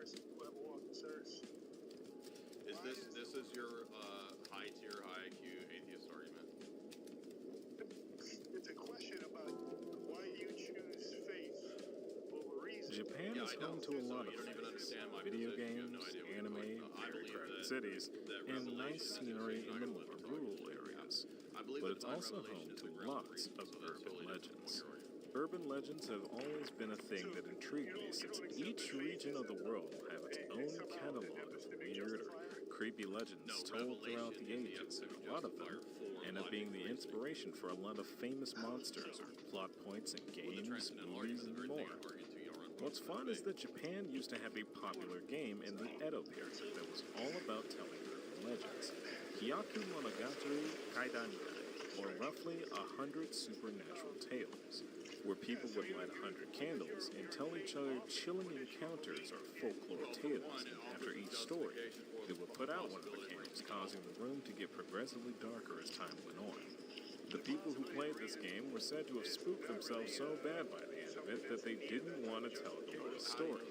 This is your high tier, high IQ atheist argument? It's a question about why you choose faith over reason. Japan is home to a lot of video games, anime, very crowded cities, and nice scenery in the more rural areas. But it's also home to lots of urban legends. Urban legends have always been a thing that intrigued me, since each region of the world will have its own catalog of weird or creepy legends told throughout the ages, and a lot of them end up being the inspiration for a lot of famous monsters or plot points in games, movies, and more. What's fun is that Japan used to have a popular game in the Edo period that was all about telling urban legends. Hyaku Monogatari Kaidangai, or roughly 100 supernatural tales, where people would light 100 candles and tell each other chilling encounters or folklore tales, and after each story, they would put out one of the candles, causing the room to get progressively darker as time went on. The people who played this game were said to have spooked themselves so bad by the end of it that they didn't want to tell the whole story,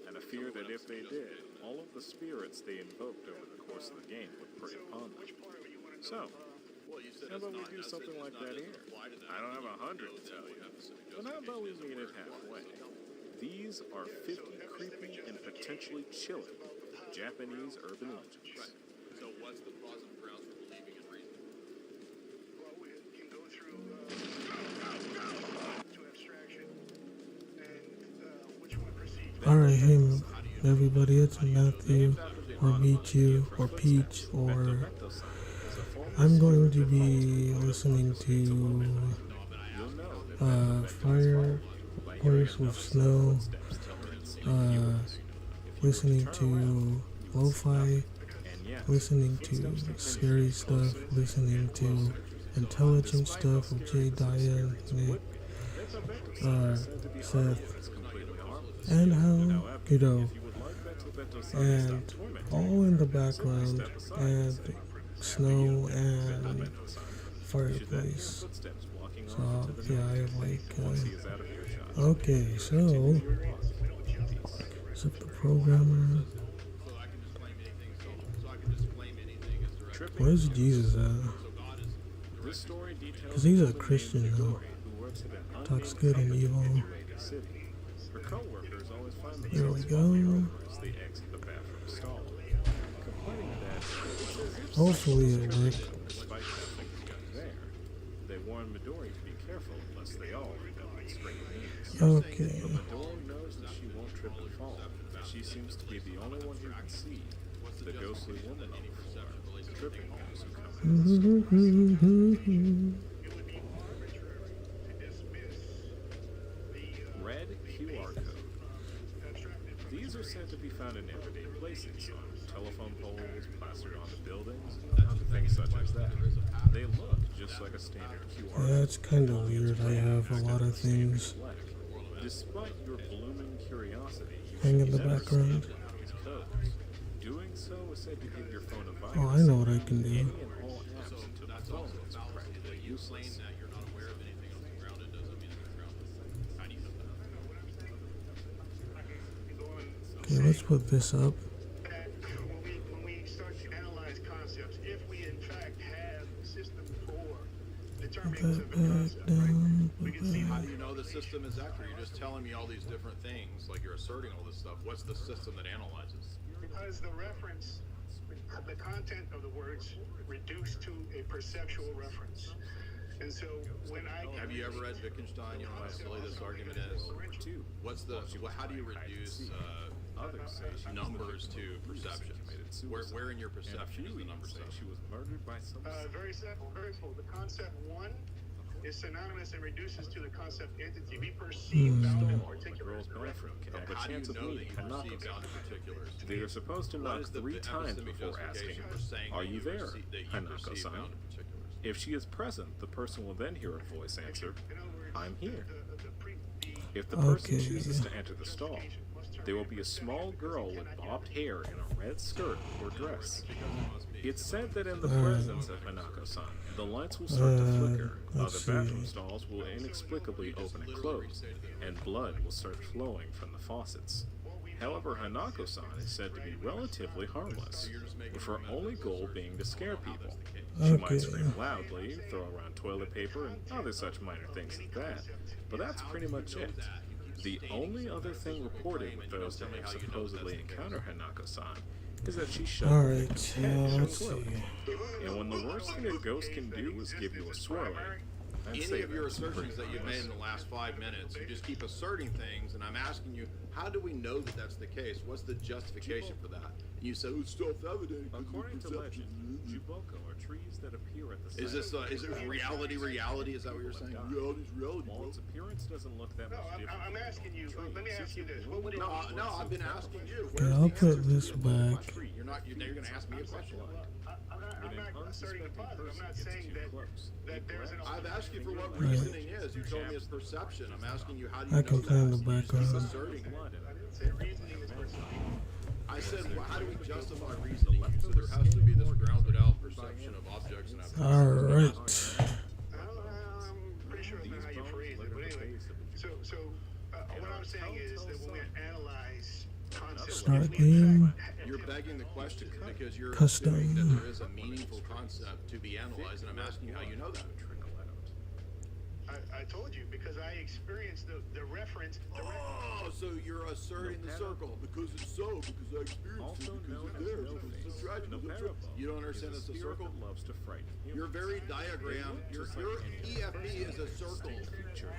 and a fear that if they did, all of the spirits they invoked over the course of the game would prey upon them. So, how about we do something like that here? I don't have 100 to tell you, but how about we meet it halfway? These are 50 creepy and potentially chilling Japanese urban legends. Right. So what's the positive grounds for believing in reason? Well, we can go through to abstraction and which one proceeds. Alright, hey everybody, it's Matthew, or Meachew, or Peach, or I'm going to be listening to Fire Horse with Snow, listening to lo-fi, listening to scary stuff, listening to intelligent stuff with Jay, Diane, Nick, Seth, and how, and all in the background, and snow and fireplace. So yeah, I have like okay, so the programmer. Where's Jesus at? Because he's a Christian though. Talks good and evil. There we go. Hopefully it worked. They warn Midori to be careful lest they all end up in straight knees. Okay. Midori knows that she won't trip and fall. She seems to be the only one who can see the ghostly woman on the floor, tripping those who come. Red QR code. These are said to be found in everyday places, on telephone poles, plastered onto buildings, onto things such as that. They look just like a standard QR. Yeah, it's kind of weird. I have a lot of things. Despite your blooming curiosity, Hang in the background. These codes. Doing so is said to give your phone a virus. Oh, I know what I can do. Any and all apps into the phone is practically useless. Okay, let's put this up. When we start to analyze concepts, if we in fact have a system for determining Put that back down. we can see How do you know the system is accurate? You're just telling me all these different things, like you're asserting all this stuff. What's the system that analyzes? because the reference, the content of the words reduced to a perceptual reference. And so when I Have you ever read Wittgenstein? You know how silly this argument is. What's the? How do you reduce numbers to perception? Where in your perception is the number stuff? She was murdered by some. very simple, very simple. The concept one is synonymous and reduces to the concept entity. We perceive bound and particulars. The How do you chance of know that meeting you Hanako. perceive bound particulars? They are supposed to knock 3 times before asking, "Are you there, Hanako-san?" If she is present, the person will then hear a voice answer, "I'm here." If the person chooses to enter the stall, there will be a small girl with bobbed hair in a red skirt or dress. It's said that in the presence of Hanako-san, the lights will start to flicker, other bathroom stalls will inexplicably open and close, and blood will start flowing from the faucets. However, Hanako-san is said to be relatively harmless, with her only goal being to scare people. She might scream loudly, throw around toilet paper, and other such minor things like that, but that's pretty much it. The only other thing reported with those that have supposedly encountered Hanako-san is that she shoved the victim's head in the let's toilet. see. And when the worst thing a ghost can do is give you a swirling, I'd say Any of your that's assertions pretty that you've made in harmless. the last 5 minutes, you just keep asserting things, and I'm asking you, how do we know that that's the case? What's the justification for that? And you said, it's self-evident. According to legend, Juboko are trees that appear at the Is this, is it reality? Is that what you're saying? Reality's reality, While bro. its appearance doesn't look that No, much different. I'm asking you. Let me ask you this. What would it No, be? no, I've been asking you. Okay, Where's I'll the answer put to this the back. tree? Now you're going to ask me a question. I'm not asserting a positive. I'm not saying that there's an. I've asked you for what Right. reasoning is. You told me it's perception. I'm asking you, how do you I know can play in that? the You just keep background. asserting it. Blood in I it. didn't say reasoning is perception. I said, well, how do we justify reasoning? You said there has to be this grounded out perception of objects and activities. Alright. I'm pretty sure that's not how you phrase it, but anyway. So what I'm saying is that when we analyze concepts, Start if we game. You're begging the question because you're Custom. assuming that there is a meaningful concept to be analyzed, and I'm asking you how you know that. I told you because I experienced the reference. Oh, so you're asserting the circle because it's so, because I experienced it, because it's there, because it's so tragic. because it's so- You don't understand it's a circle? Loves to frighten Your very diagram, your EFP is a circle.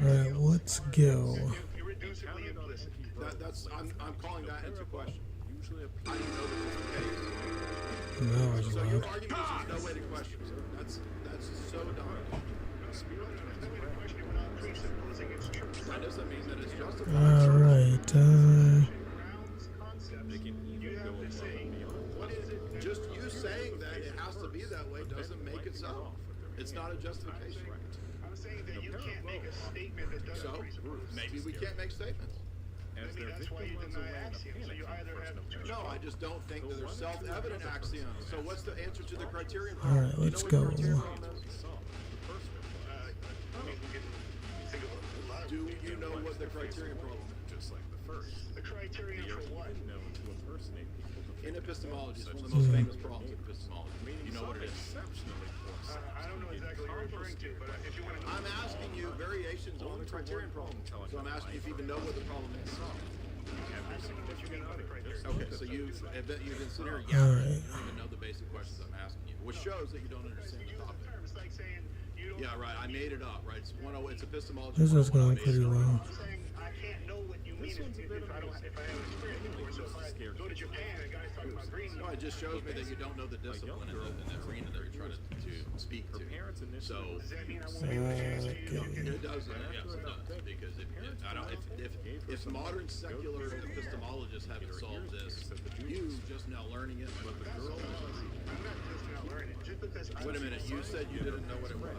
Alright, let's go. Irreducibly implicit. I'm calling that into question. Usually How do you know that it's the case? Now it's So your loud. argument is there's no way to question it. That's so dumb. That doesn't mean that it's justified. Alright, they can even go above and beyond. Just you saying that it has to be that way doesn't make it so. It's not a justification. I'm saying that you can't make a statement that doesn't So presuppose. maybe we can't make statements. As Maybe their that's why victim you runs deny away in a axioms. So panic you from either the have person two. No, I just don't think that they're self-evident axioms. So what's the answer to the criterion All problem? right, Do you let's know what go. the criterion problem is? I mean, we can think of a lot of Do you know what the criterion problem is? just like the first. the criterion They for are what. even known to impersonate people to In fit epistemology, it's one of the such most as famous problems in epistemology. You know what it is? Exceptionally poor I don't know exactly what you're referring to, but if you want to know. I'm asking you variations on the criterion problem. So I'm asking you if you even know what the problem is. I don't know what you mean by the criterion. Okay, so you've been sitting here Alright. you don't even know the basic questions I'm asking you, which shows that you don't understand the Use the topic. term. It's like saying you don't. Yeah, right. I made it up, right? It's it's epistemology. This is 101. I going made pretty it up. well. I'm saying I can't know what you mean if I don't if I haven't experienced it before. So if I go to Japan and guys talking about green. No, it just shows me that you don't know the discipline in the arena that you're trying to speak to. parents initially So Does that mean I won't be able to answer you? Don't get it does. Yes, it does. Because if modern secular epistemologists haven't solved this, you just now learning it. But the girl. I'm not just now learning. Just because Wait a minute. You said you didn't know what it was.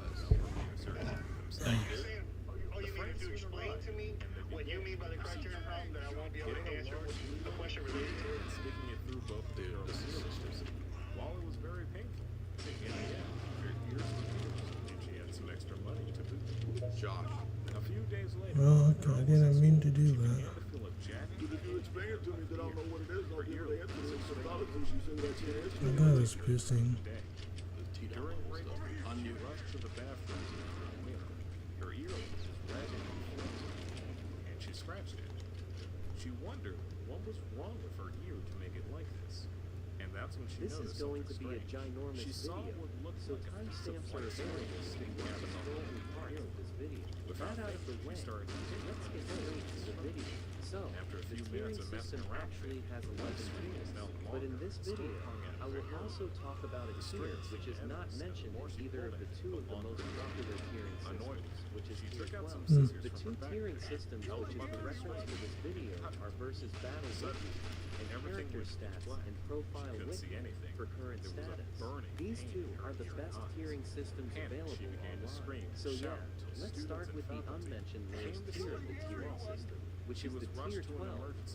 Oh, you mean to explain to me what you mean by the criterion problem that I won't be able to answer the question related to it? sticking it through both of the girls' sisters. While it was very painful, in the end, her ears were pierced, and she had some extra money to boot. Josh. A few days later, Well, okay, I didn't mean to do that. began to feel a jagged If you explain it to me that I don't know what it is, I'll be able to answer it. So probably you said that you answered The guy was pissing. day. During break time, she rushed to the bathroom to look in the mirror. Her earlobe was red and inflamed, and she scratched it. She wondered what was wrong with her ear to make it like this. And that's when she This is noticed going to something be a strange. ginormous She saw video, what looked so like a piece of timestamps are white available sticking to out of the scrolling parts of this video. Without That out of the thinking, way, she started to think let's get straight to the video. So, After a the few tiering minutes of messing system around, actually has 11 tiers, but in this video, I will also talk about a tier which is not mentioned in either of the two of the most popular tiering systems, which is tier 12. The two tiering systems which is the reference for this video are versus battle wiki, and character stats and profile wiki for current status. These two are the best tiering systems available online. So yeah, let's start with the unmentioned lowest tier of the tiering system. which is the tier 12,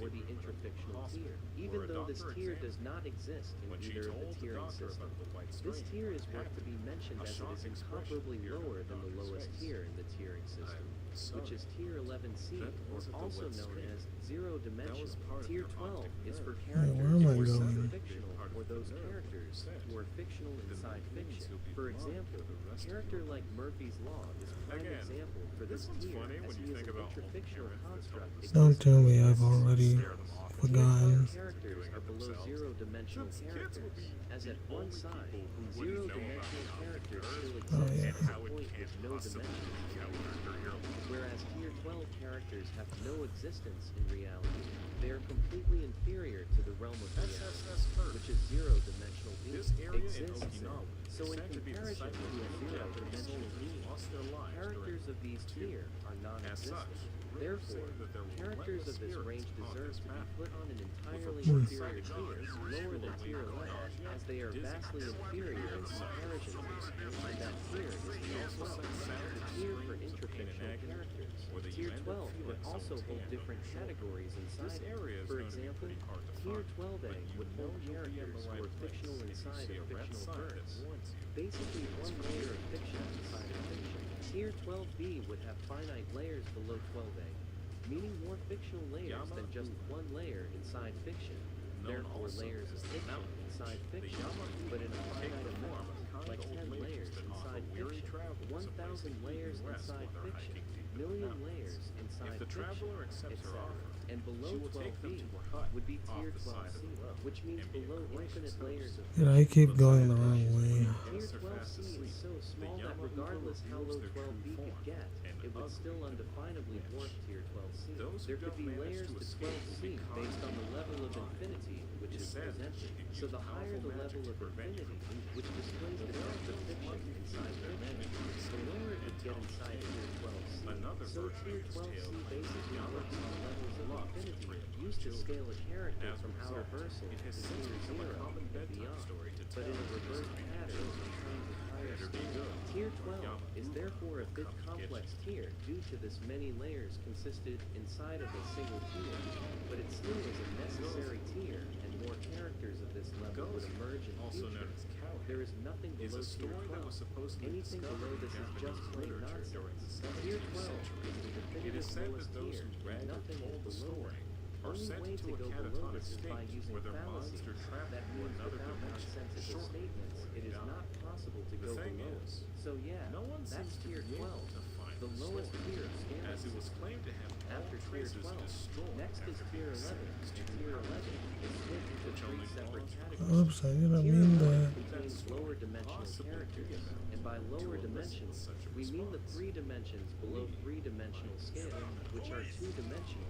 or the intrafictional tier. Even though this tier does not exist in either of the tiering systems, this tier is worth to be mentioned as it is incomparably lower than the lowest tier in the tiering system, which is tier 11C, or also known as zero-dimensional. Tier 12 is for characters where am I who are going? fictional, or those characters who are fictional inside fiction. For example, a character like Murphy's Law is a prime example for this tier, as he is an intrafictional construct. Don't tell me I've already forgotten. Characters are below zero-dimensional characters, as at one side, zero-dimensional characters still exist Oh, yeah. at a point with no dimensions, whereas tier 12 characters have no existence in reality. They are completely inferior to the realm of reality, which is zero-dimensional being exists in. So in comparison to a zero-dimensional being, characters of these tier are non-existent. Therefore, characters of this range deserve to be put on an entirely inferior tier, lower than tier 11, as they are vastly inferior in comparison to, and that tier is tier 12, the tier for intrafictional characters. Tier 12 would also hold different categories inside it. For example, tier 12A would hold characters who are fictional inside of fictional verse, basically one layer of fiction inside of fiction. Tier 12B would have finite layers below 12A, meaning more fictional layers than just one layer inside fiction, therefore layers of fiction inside fiction, but in a finite amount, like 10 layers inside fiction, 1,000 layers inside fiction, million layers inside fiction, etc. And below 12B would be tier 12C, which means below infinite layers of Did I keep going the wrong way? Tier 12C is so small that regardless how low 12B could get, it would still undefinably dwarf tier 12C. There could be layers to 12C based on the level of infinity which is presented. So the higher the level of infinity, which displays the depth of fiction inside fiction, the lower it would get inside tier 12C. So tier 12C basically works on levels of infinity used to scale a character from outer versal to tier 0 and beyond, but in a reverse pattern in terms of higher scale. Tier 12 is therefore a bit complex tier due to this many layers consisted inside of a single tier, but it still is a necessary tier, and more characters of this level would emerge in future. There is nothing below tier 12. Anything below this is just plain nonsense. Tier 12 is the definitive lowest tier, and nothing is below it. Only way to go below this is by using fallacies. That means without nonsensical statements, it is not possible to go below it. So yeah, that's tier 12, the lowest tier of scales. After tier 12, next is tier 11, and tier 11 is split into three separate categories. Oops, I didn't Tier mean 11 that. contains lower dimensional characters, and by lower dimensions, we mean the 3 dimensions below 3-dimensional scale, which are 2-dimensional,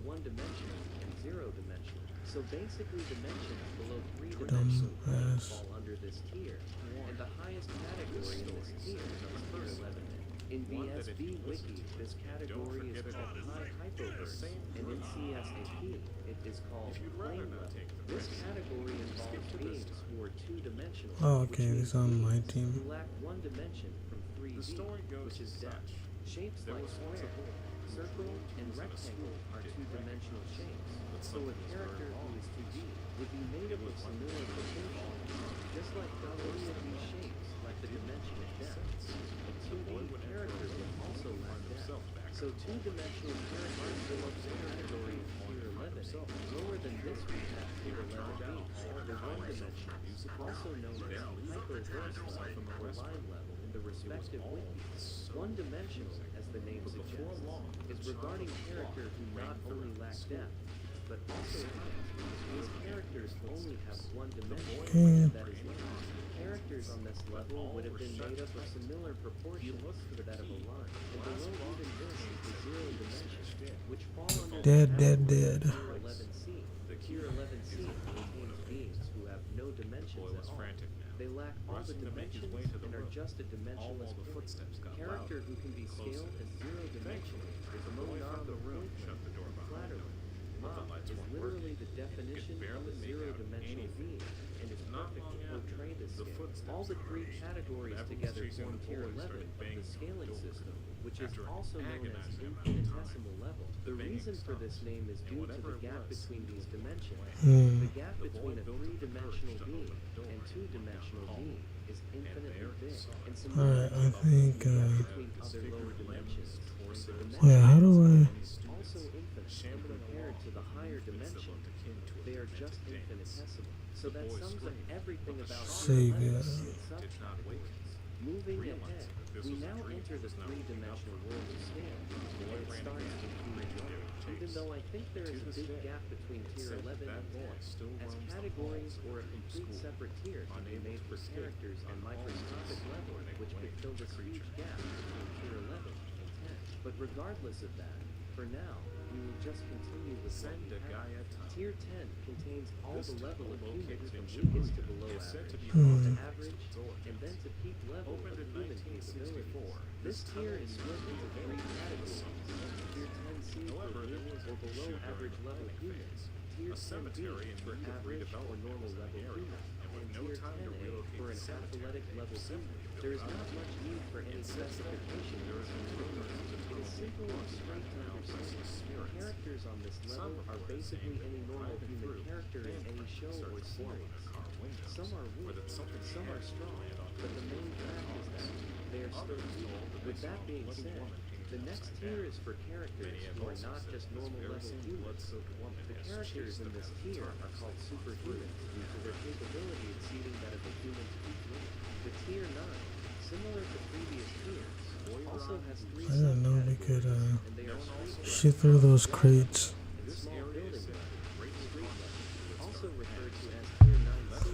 1-dimensional, and 0-dimensional. So basically dimensions below 3-dimensional ass. fall under this tier, and the highest category in this tier is tier 11. In BSB Wiki, this category is called High Hypoverse, and in CSAP, it is called Plane Level. This category involves beings who are 2-dimensional, Oh, okay, which he's on means my beings team. who lack 1 dimension from 3D, which is depth. Shapes like square, circle, and rectangle are 2-dimensional shapes, so a character who is 2D would be made up of similar proportions, just like how any of these shapes lack the dimension of depth. A 2D character would also lack depth. So 2-dimensional characters fill up the category of tier 11. Lower than this we have tier 11B, the 1-dimensionals, also known as hyperverse level or line level in the respective wikis. 1-dimensional, as the name suggests, is regarding characters who not only lack depth, but also height. These characters only have 1 dimension, and that is line. Characters on this level would have been made up of similar proportions to that of a line, and below even this is the 0 dimension, which fall under Dead. tier 11C. The tier 11C contains beings who have no dimensions at all. They lack all the dimensions and are just a dimensionless point. Character who can be scaled as 0-dimensional is low non-the room, flattering. Ma is literally the definition of a zero-dimensional being, and is perfect to portray this scale. All the three categories together form tier 11 of the scaling system, which is also known as infinitesimal level. The reason for this name is due to the gap between these dimensions. The gap between a three-dimensional being and two-dimensional being is infinitely big, and Alright, I think, between other lower dimensions. yeah, how do I Also infinite, and compared to the higher dimension, they are just infinitesimal. So that sums up everything about save tier it? 11 in subcategories. Moving ahead, we now enter the three-dimensional world of scale, and it starts with tier 1. Even though I think there is a big gap between tier 11 and 10, as categories or a complete separate tier can be made for characters on microscopic level, which could fill this huge gap between tier 11 and 10. But regardless of that, for now, we will just continue with what we have. Tier 10 contains all the level of humans from weakest to below average, to average, and then to peak level of human capabilities. This tier is split into three categories: Tier 10C for weak or below average level humans, Tier 10B for average or normal level humans, and Tier 10A for an athletic level human. There is not much need for any specification in this tutorial. It is simple and straight to understand. The characters on this level are basically any normal human character in any show or series. Some are weak, some are strong, but the main fact is that they are still human. With that being said, the next tier is for characters who are not just normal level humans. The characters in this tier are called superhumans due to their capability exceeding that of a human's peak limit. The tier 9, similar to previous tiers, also has three I didn't know we could and they are street shit through those crates. and small building level, street level, also referred to as tier 9C,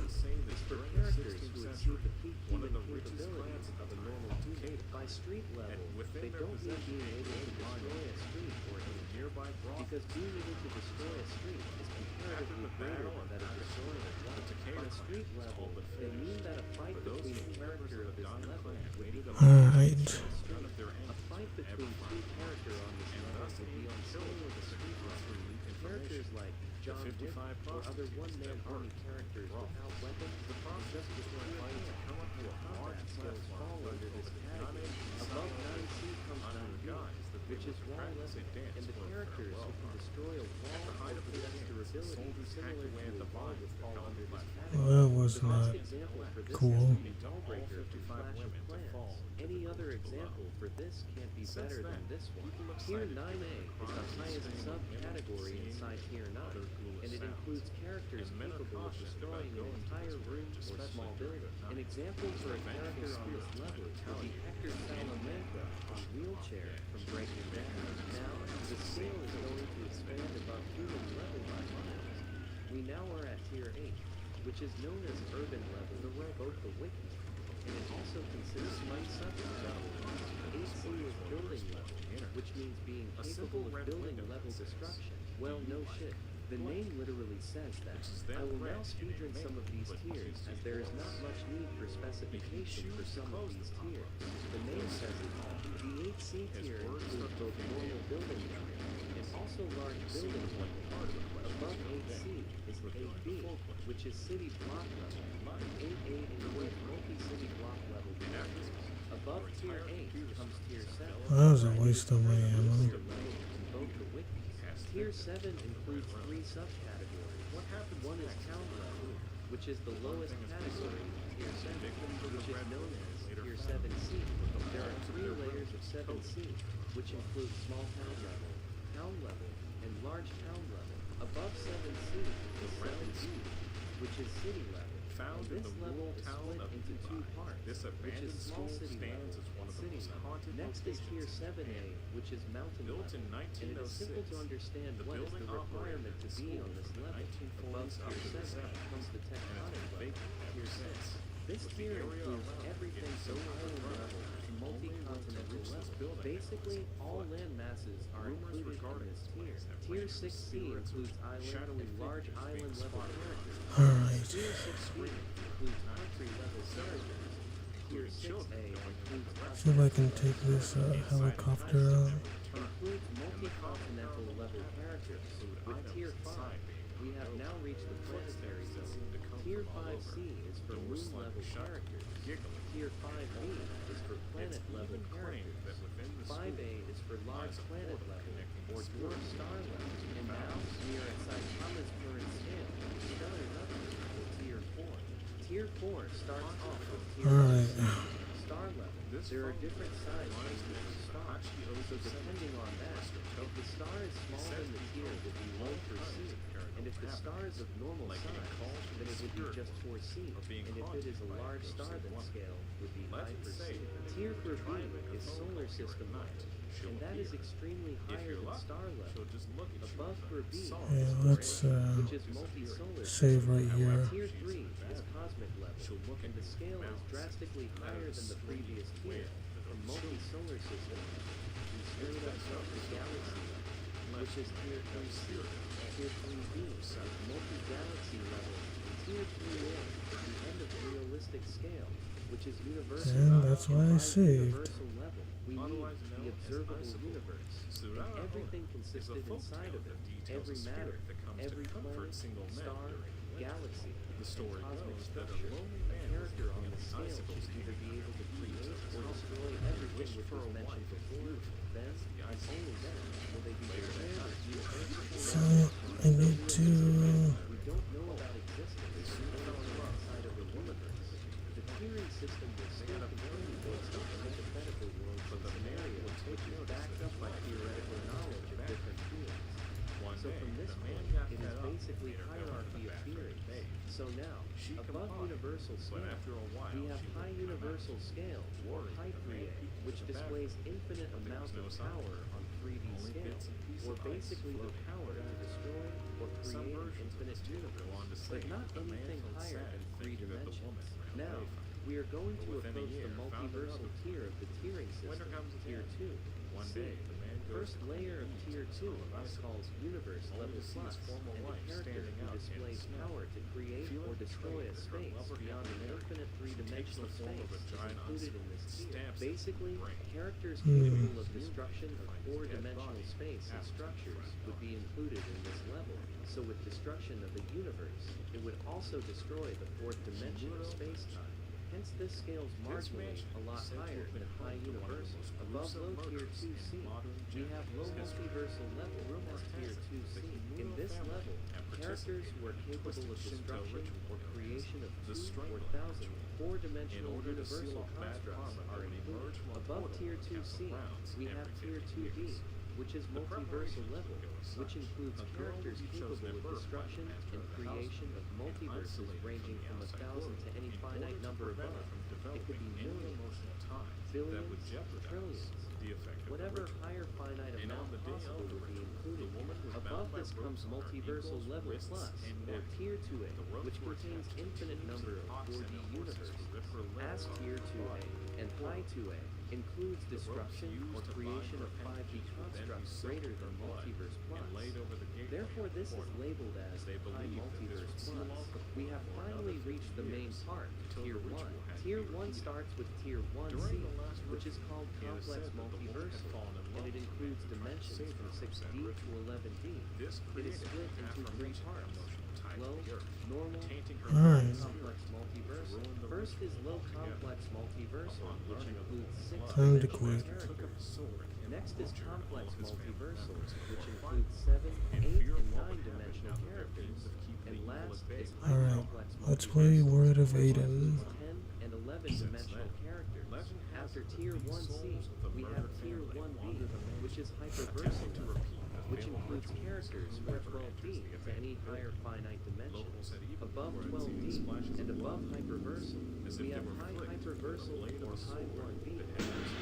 is for characters who exceed the peak human capabilities of a normal human. By street level, they don't mean being able to destroy a street or any nearby block, because being able to destroy a street is comparatively greater than that of destroying a block. On street level, they mean that a fight between a character of this level would be the Alright. a fight between two characters on this level would be on scale with a street level. Characters like John Wick or other one-man army characters without weapons just before fighting combat skills fall under this category. Above 9C comes 9B, which is wall level, and the characters who can destroy a wall or possess durability similar to a wall would fall under this category. Well, that was The not best example for this cool. is the Dawnbreaker from Clash of Clans. Any other example for this can't be better than this one. Tier 9A is the highest subcategory inside Tier 9, and it includes characters capable of destroying an entire room or small building. An example for a character on this level would be Hector Salamanca on Wheelchair from Breaking Bad. Now, the scale is going to expand above human level by miles. We now are at Tier 8, which is known as urban level in both the wiki, and it also considers one subcategory. 8C is building level, which means being capable of building level destruction. Well, no shit. The name literally says that. I will now speedrun some of these tiers, as there is not much need for specification for some of these tiers. The name says it all. The 8C tier includes both normal building level and also large building level. Above 8C is 8B, which is city block level, and 8A includes multi-city block level characters. Above tier 8 comes tier 7. That was a waste of my ammo. Both the wikis. Tier 7 includes three subcategories. One is town level, which is the lowest category in Tier 7, which is known as Tier 7C. There are three layers of 7C, which include small town level, and large town level. Above 7C is 7B, which is city level. And this level is split into two parts, which is small city level and city level. Next is Tier 7A, which is mountain level, and it is simple to understand what is the requirement to be on this level. Above Tier 7 comes the tectonic level, Tier 6. This tier includes everything from island level to multi-continental level. Basically, all land masses are included in this tier. Tier 6C includes island and large island level characters. Alright. Tier 6B includes country level characters. Tier 6A includes See if I can take this helicopter out. includes multi-continental level characters. With Tier 5, we we have now reached the planetary zone. Tier 5C is for moon level characters. Tier 5B is for planet level characters. 5A is for large planet level or dwarf star level. And now we are at Saitama's current scale, stellar level, or Tier 4. Tier 4 starts off with Tier Alright. star level. There are different size ranges of stars, so depending on that, if the star is smaller than the tier, it would be low for C, and if the star is of normal size, then it would be just for C, and if it is a large star then scale, would be high for C. Tier for B is solar system level, and that is extremely higher than star level. Above for B Yeah, is let's which is multi-solar save right here. Tier 3 is cosmic level, and the scale is drastically higher than the previous tier, from multi-solar system and straight up to galaxy level, which is Tier 3C. Tier 3B is multi-galaxy level, and Tier 3A is the end of the realistic scale, which is universal. And that's why I By saved. universal level, we mean the observable universe, and everything consisted inside of it, every matter, every planet, star, galaxy, and cosmic structure. A character on the scale should either be able to create or destroy everything which was mentioned before. Then, and only then, will they be declared as universal. So I need to. We don't know about existence outside of the universe. The tiering system will still continue based on the hypothetical world scenario, which is backed up by theoretical knowledge of different fields. So from this point, it is basically hierarchy of theories. So now, above universal scale, we have high universal scale, or high 3A, which displays infinite amounts of power on 3D scale, or basically the power to destroy or create an infinite universe, but not anything higher than 3 dimensions. Now, we are going to approach the multiversal tier of the tiering system, Tier 2. C. First layer of Tier 2 is called Universe Level Plus, and the character who displays power to create or destroy a space beyond an infinite three-dimensional space is included in this tier. Basically, characters capable of destruction of four-dimensional space and structures would be included in this level. So with destruction of the universe, it would also destroy the fourth dimension of space-time. Hence, this scales marginally a lot higher than high universal. Above low Tier 2C, we have low multiversal level as Tier 2C. In this level, characters who are capable of destruction or creation of 2 or 1,000 four-dimensional universal constructs are included. Above Tier 2C, we have Tier 2D, which is multiversal level, which includes characters capable of destruction and creation of multiverses ranging from 1,000 to any finite number above. It could be millions, billions, trillions. Whatever higher finite amount possible would be included. Above this comes multiversal level plus, or Tier 2A, which contains infinite number of 4D universes. As Tier 2A and High 2A includes destruction or creation of 5D constructs greater than Multiverse Plus. Therefore, this is labeled as High Multiverse Plus. We have finally reached the main part, Tier 1. Tier 1 starts with Tier 1C, which is called Complex Multiversal, and it includes dimensions from 6D to 11D. It is split into 3 parts: low, normal, and complex multiversal. First is low complex multiversal, which includes 6 Time to dimensional quit. characters. Next is complex multiversal, which includes 7, 8, and 9 dimensional characters. And last is high Alright, complex let's play Word of Aiden. 10 and 11 dimensional characters. After Tier 1C, we have Tier 1B, which is hyperversal level, which includes characters who are 12B to any higher finite dimension. Above 12B and above hyperversal, we have high hyperversal or high 1B,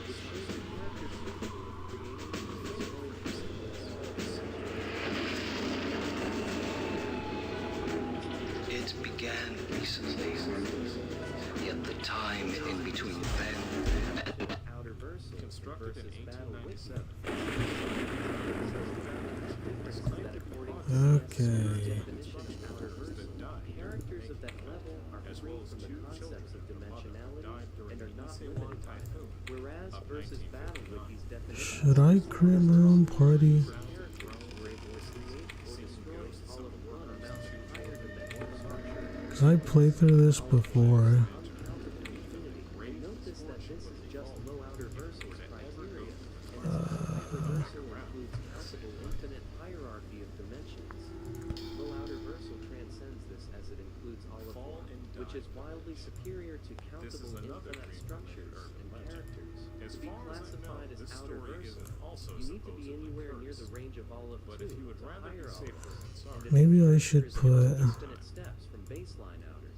which shows the characters capable of creating and destroying It began recently, yet the time in between then and outer versal versus battle with them. Okay. Characters of that level are free from the concepts of dimensionality and are not limited by them. Whereas versus battle with these definitions, Should I create my own party? characters were able to create or destroy all of one amount I played through this before. And notice that this is just low outer versal's criteria, and hyperversal includes countable infinite hierarchy of dimensions. Low outer versal transcends this as it includes all of them, which is wildly superior to countable infinite structures and characters. To be classified as outer versal, you need to be anywhere near the range of all of 2 to higher all of. Maybe I should put Infinite steps from baseline outer.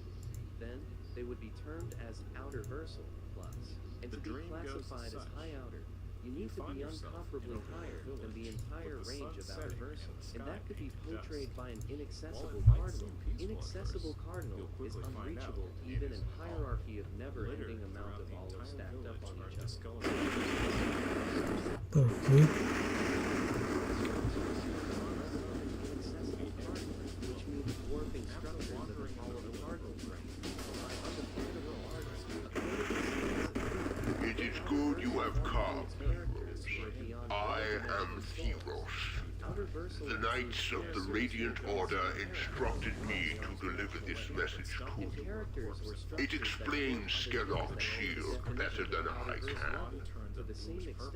Then they would be termed as outer versal plus. And to be classified as high outer, you need to be uncomparably higher than the entire range of outer versal. And that could be portrayed by an inaccessible cardinal. Inaccessible cardinal is unreachable even in hierarchy of never-ending amount of olives stacked up on each other. the freak. Inaccessible cardinal, which means dwarfing structures of an olive cardinal frame. By unobtainable artists, It is good you have come, heroes. I am Theros. The Knights of the Radiant Order instructed me to deliver this message to you. It explains Skerok's shield better than I can.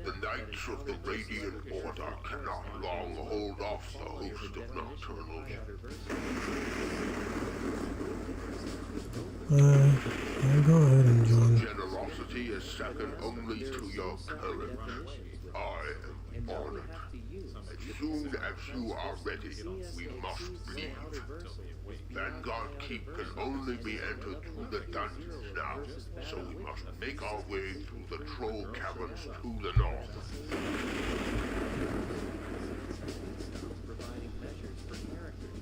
The Knights of the Radiant Order cannot long hold off the host of Nocturnals. Yeah, go ahead and join. Generosity is second only to your courage. I am honored. As soon as you are ready, we must leave. Vanguard Keep can only be entered through the dungeons now, so we must make our way through the troll caverns to the north. Providing measures for characters.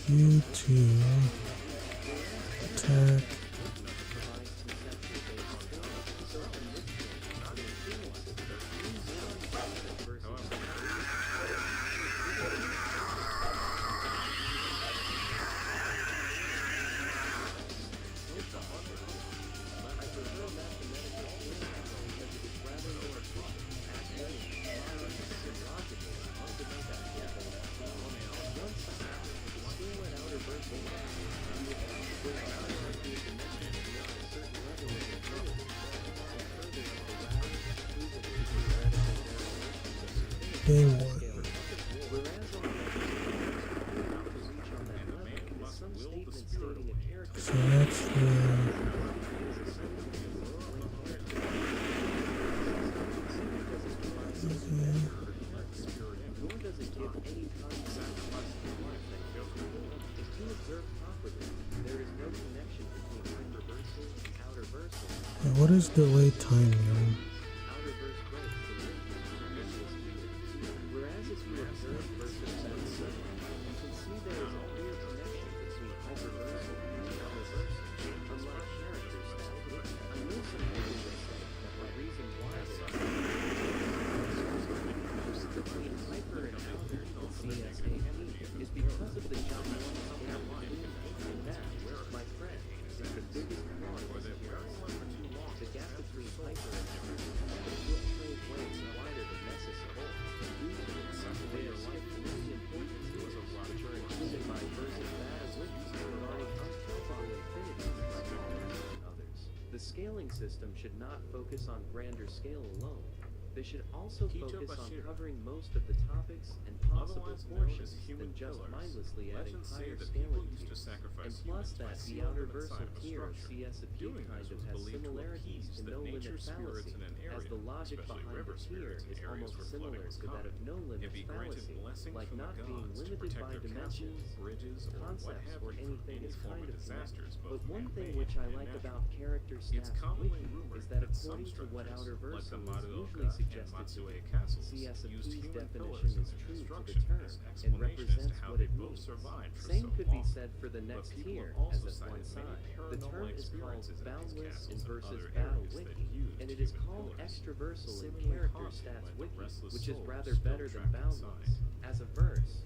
Q2 attack. Game 1. So that's what is the wait time here? Whereas if you observe versus sensor, you can see there is a clear connection between hyperversal and outerversal, unlike character stats. I know some people will say that the reason why there is between hyper and outer in CSAP is because of the giant scale between them. And that, my friend, is the biggest flaw in this appearance. The gap between hyper and outer will trade ways wider than necessary. They have skipped really important tools which are included by versus bad witness regarding uncountable infinities and others. The scaling system should not focus on grander scale alone. They should also focus on covering most of the topics and possible portions than just mindlessly adding higher scaling tiers. And plus that the outer versal tier of CSAP kind of has similarities to no limit fallacy, as the logic behind the tier is almost similar to that of no limit fallacy, like not being limited by dimensions, concepts, or anything is kind of connected. But one thing which I like about character stats wiki is that according to what outer versal is usually suggested to be, CSAP's definition is true to the term and represents what it means. Same could be said for the next tier, as at one side. The term is called Boundless in versus Battle Wiki, and it is called Extraversal in Character Stats Wiki, which is rather better than Boundless. As a verse,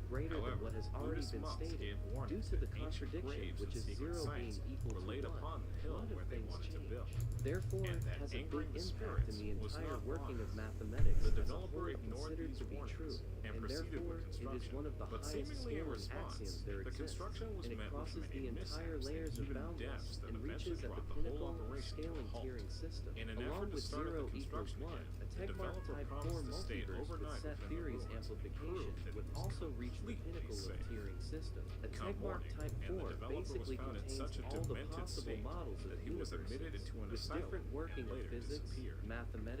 greater than However, what has already Buddhist been monks stated, gave warning due to the that ancient contradiction, graves which and is secret 0 being sites equal were to laid 1. upon the hill A lot where of they things wanted to change. build. Therefore, And it that has a big angering the impact in spirits the was entire not working of wise. mathematics The as a developer whole ignored considered these to be true, warnings and and proceeded therefore with it is construction. one of the But highest seemingly in scaling response, axioms there the exists, construction was and it met with crosses the many entire mishaps layers and of even boundless deaths that and reaches eventually at the brought the whole pinnacle of operation to a scaling halt. tiering system. In an Along effort to with start 0 the equals construction 1, again, a the Tegmark developer Type 4 promised to stay multiverse with overnight set within the theories ruins to amplification prove that it would was also reach the completely pinnacle of safe. tiering system. A Come Tegmark morning, Type and the 4 developer was basically found in contains such a all the demented possible state models of that he was universes, admitted into an with asylum different working and of later physics, disappeared. mathematics,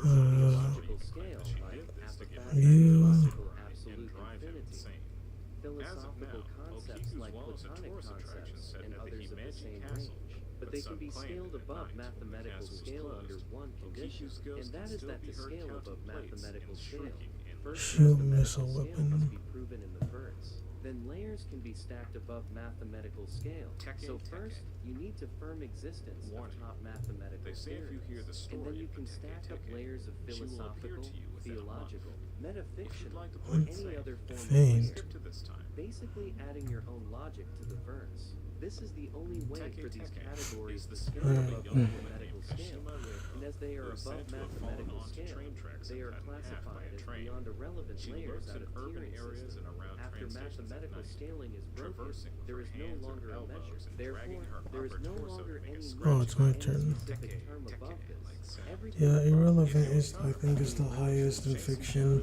layers of theological scale like apophatic you- philosophical absolute infinity, philosophical concepts like Platonic concepts and others of the same range. But they can be scaled above mathematical scale under one condition, and that is that to scale above mathematical scale, first Shield mathematical missile scale weapon. must be proven in the verse. Then layers can be stacked above mathematical scale. So first, you need to firm existence of top mathematical theories, and then you can stack up layers of philosophical, theological, metafictional, or any other form of Faint. layer. Basically adding your own logic to the verse. This is the only way for these categories to scale above mathematical scale, and as they are above mathematical scale, they are classified as beyond irrelevant layers out of Turing system. After mathematical scaling is broken, there is no longer a measure. Therefore, there is no longer any Oh, it's my any turn. specific term above this. Everything Yeah, above irrelevant this is, I think, is the highest in fiction.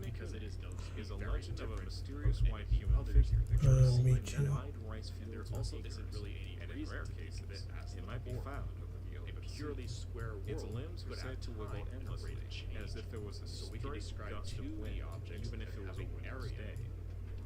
because it is is a very legend of a different mysterious from white any human others figure that you've grows Meachew. in wide rice And there fields also and isn't acres, really any and in reason rare to think cases, of it as it the might be core found over the of a open purely sea. square world. Its limbs were but said at to wiggle time and a rate endlessly, of change. as if there was a So we can straight describe gust of two wind, objects even if that it was have a winter's area day.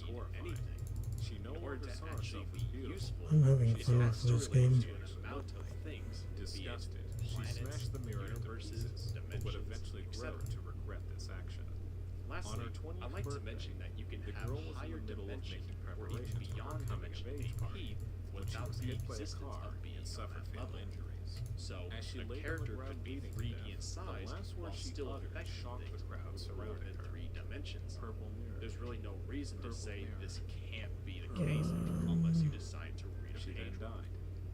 was horrified. anything. She no In order longer to saw actually herself as be beautiful. useful, I'm having it fun has with to this relate game. to an amount of things, Disgusted, be it she planets, smashed the mirror into universes, pieces, but would dimensions, eventually grow etc. to regret this action. Lastly, On her 20th I'd like to birthday, mention that you can the have girl was in higher the middle of dimensions making or even preparations for beyond her coming dimension of age party AP when she without was the hit by a existence car of being and on suffered that fatal level. injuries. So As she a lay on the character ground could be bleeding to 3D death, in the size last while words she still uttered affecting shocked things the crowd more surrounding than her. 3 dimensions. Purple mirror. There's really no reason to Purple say mirror. this can't be the case unless you decide to read a She then page. died.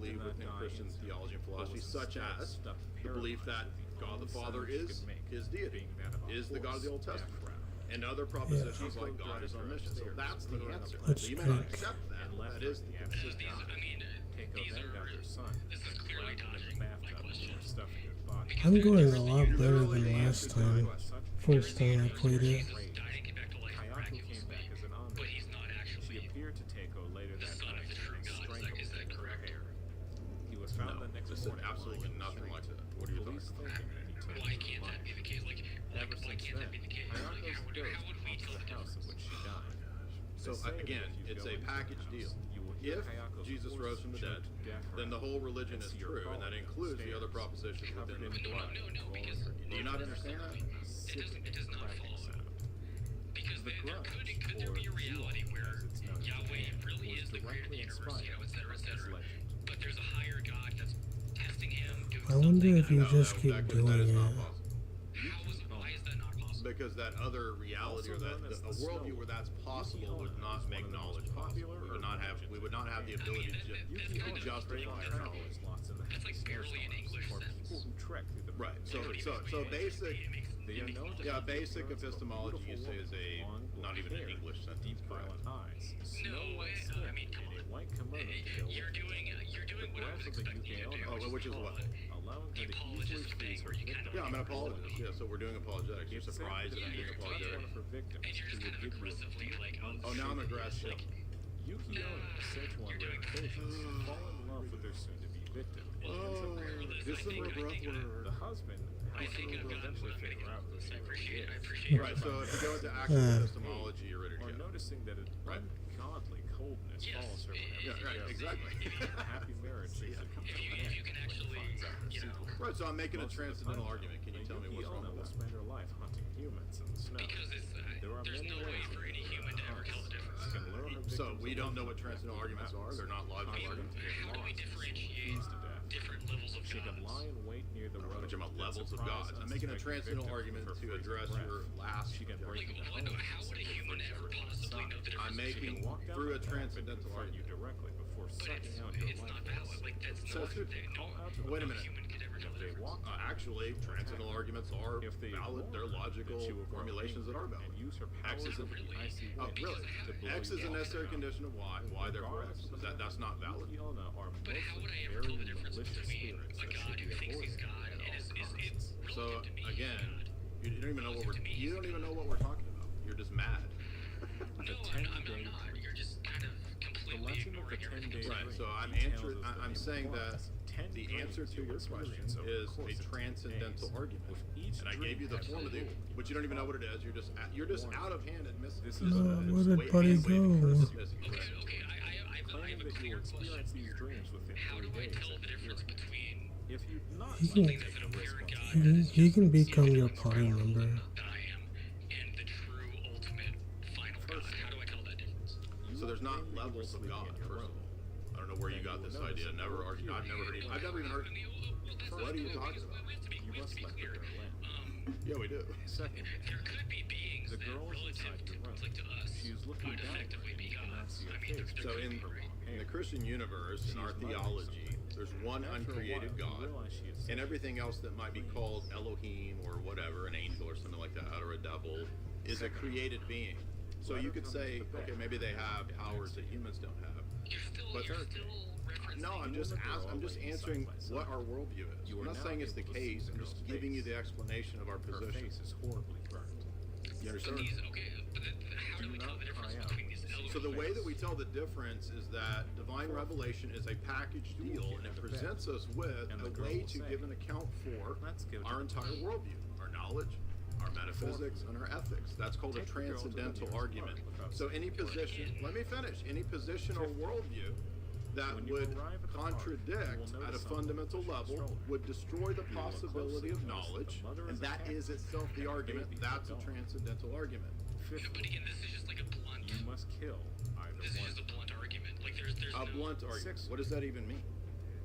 believe within Christian theology and philosophy, such as the belief that God the Father is his deity, is the God of the Old Testament, And other propositions like God is omniscient. So that's the answer. Let's So you may not drink. accept that. That is the These, I mean, these are, this is clearly dodging my question. I'm going a lot better than last time. First time I played it. Died and came back to life miraculously, but he's not actually the son of the true God. Is that correct? No, this is absolutely nothing like that. What are you talking about? Why can't that be the case? Like why can't that be the case? Like, how would we tell the difference? So again, it's a package deal. If Jesus rose from the dead, then the whole religion is true, and that includes the other propositions within the blood. No, because Do you not understand that? it does not follow. Because could there be a reality where Yahweh really is the creator of the universe, et cetera, but there's a higher God that's testing him, doing I wonder something? if you just keep that doing is it. not possible. Why is that not possible? Because that other reality, or that a worldview where that's possible, would not make knowledge possible. We would not have the ability to justify our knowledge. That's like barely an English sentence. Right. So basic. Basic epistemology you say is not even an English sentence. Correct. No way. I mean, come on. You're doing what I was expecting you to do. Oh, which is what? The apologist thing where you kind of Yeah, I'm an apologist. Yeah, so we're doing apologetics. You're surprised that I'm doing apologetics. and you're just kind of aggressively like, Oh, now I'm aggressive. Oh, just some more breath work. I think I've gotten what I'm getting out of this. I appreciate it. Right, so if you go into actual epistemology, you're ready to go. Noticing that an Right. ungodly coldness Yes, follows her whenever Yeah, she right, goes. exactly. A happy marriage is a If you can actually, you know, Right, so I'm making a transcendental argument. Can you tell me what's wrong with will that? spend her life hunting humans in the snow. because it's, there's no way for any human to ever tell the difference. She can lure her So victims we don't know away what from transcendental arguments are. They're not logical arguments. How do we differentiate different levels of She can lie gods? in wait near the road. Which about and levels of surprise gods. I'm making a unsuspecting transcendental victims argument with her to fragrant address breath. your last She can break objection. into homes. How would a human ever possibly know the I'm difference? making Walk down through a the path and transcendental confront you argument. directly before But sucking out your it's life not valid. force. Like that's So not it's- no Wait a minute. human could ever tell the They difference. walk Actually, transcendental arguments are if they valid. They're ignore logical that she will grow formulations that are angry valid. and use her X powers is a, of the icy oh, wind really? to blow X you is a off necessary the condition of Y therefore X. That's not valid. Yuki-onna are But how would I mostly ever tell the very difference malicious between spirits a that God should who be thinks he's avoided God at and all is costs. So relative to me? again, God? you don't even know what we're talking about. You're just mad. No, I'm not. You're just kind of completely legend of the ignoring everything. 10-day Right. So I'm I'm saying that the answer to your question is a transcendental argument, and I gave you the form of the, but you don't even know what it is. You're just out of hand admissive. This No, is where did Buddy go? Okay, I have a that you clear question experience these here. dreams within How 3 do I days tell and the difference you're- between If you'd not He something can, that's an apparent God he can become your party member. that I am and the true ultimate final God? How do I tell that difference? So there's not levels of God. First of all, I don't know where you got this idea. I've never even heard. What are you talking about? We have to be clear. Yeah, we do. Second, There could be beings the that girl is relative inside to, your room. like to us She's looking would down at effectively you be and gods. that's your I mean, face. So there in could be, right? the Christian universe, in our theology, there's one uncreated God, and everything else that might be called Elohim or whatever, an angel or something like that, or a devil, is a created being. So you could say, okay, maybe they have powers that humans don't have. You're still But referencing. no, I'm just answering what our worldview is. I'm not saying it's the case. I'm just giving you the explanation of our Her position. face is horribly burned. You But understand? how do we tell the difference between these elements? So the way that we tell the difference is that divine revelation is a package deal, and it presents us with a way to give an account for our entire worldview, our knowledge, our metaphysics, and our ethics. That's called a transcendental argument. So any position, let me finish, any position or worldview that would contradict at a fundamental level would destroy the possibility of knowledge, and that is itself the argument. That's a transcendental argument. But again, this is just like a blunt. You must kill either This is one. just a blunt argument. Like there's A no. blunt argument. What does that even mean?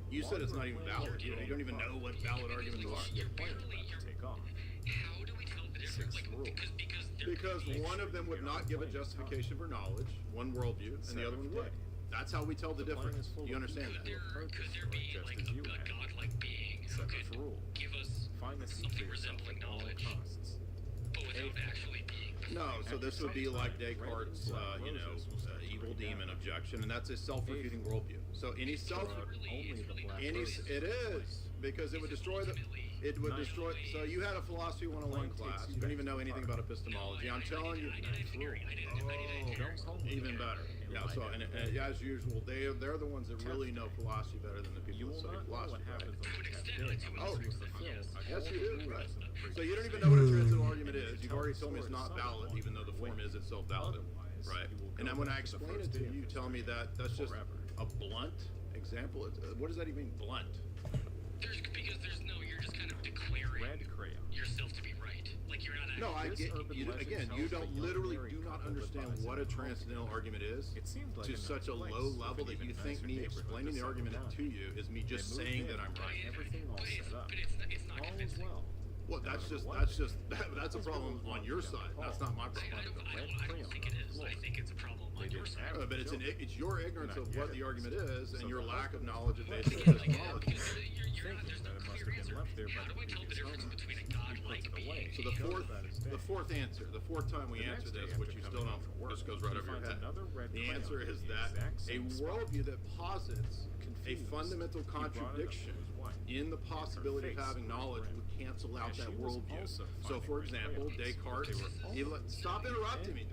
You said it's not even valid. You don't even know what valid arguments are. You're barely. Take off. How do we tell the difference? Like because there Because could be one of them would not give a justification for knowledge, one worldview, and the other one would. That's how we tell the difference. Do you understand that? Could there be like a godlike being who could give us Find the something resembling knowledge, but without actually being No, so this would be like Descartes' evil demon objection, and that's a self-refuting worldview. So any it is, because it would destroy so you had a philosophy 101 class, you don't even know anything about epistemology. I'm telling you, even better. Yeah, so and as usual, they're the ones that really know philosophy better than the people who study philosophy. Oh, yes you do, right? So you don't even know what a transcendental argument is. You've already told me it's not valid, even though the form is itself valid, right? And then when I explain it to you, you tell me that that's just a blunt example. What does that even mean, blunt? You're just kind of declaring yourself to be right. Like you're not. No, I get. You don't literally do not understand what a transcendental argument is to such a low level that you think me explaining the argument to you is me just saying that I'm right. It's not convincing. Well, that's a problem on your side. That's not my problem. I don't think it is. I think it's a problem on your side. But it's your ignorance of what the argument is and your lack of knowledge of basic epistemology. There's no clear answer. How do I tell the difference between a godlike being? So the fourth answer, the fourth time we answer this, which you still don't, just goes right over your head. The answer is that a worldview that posits a fundamental contradiction in the possibility of having knowledge would cancel out that worldview. So, for example, Descartes, stop interrupting me.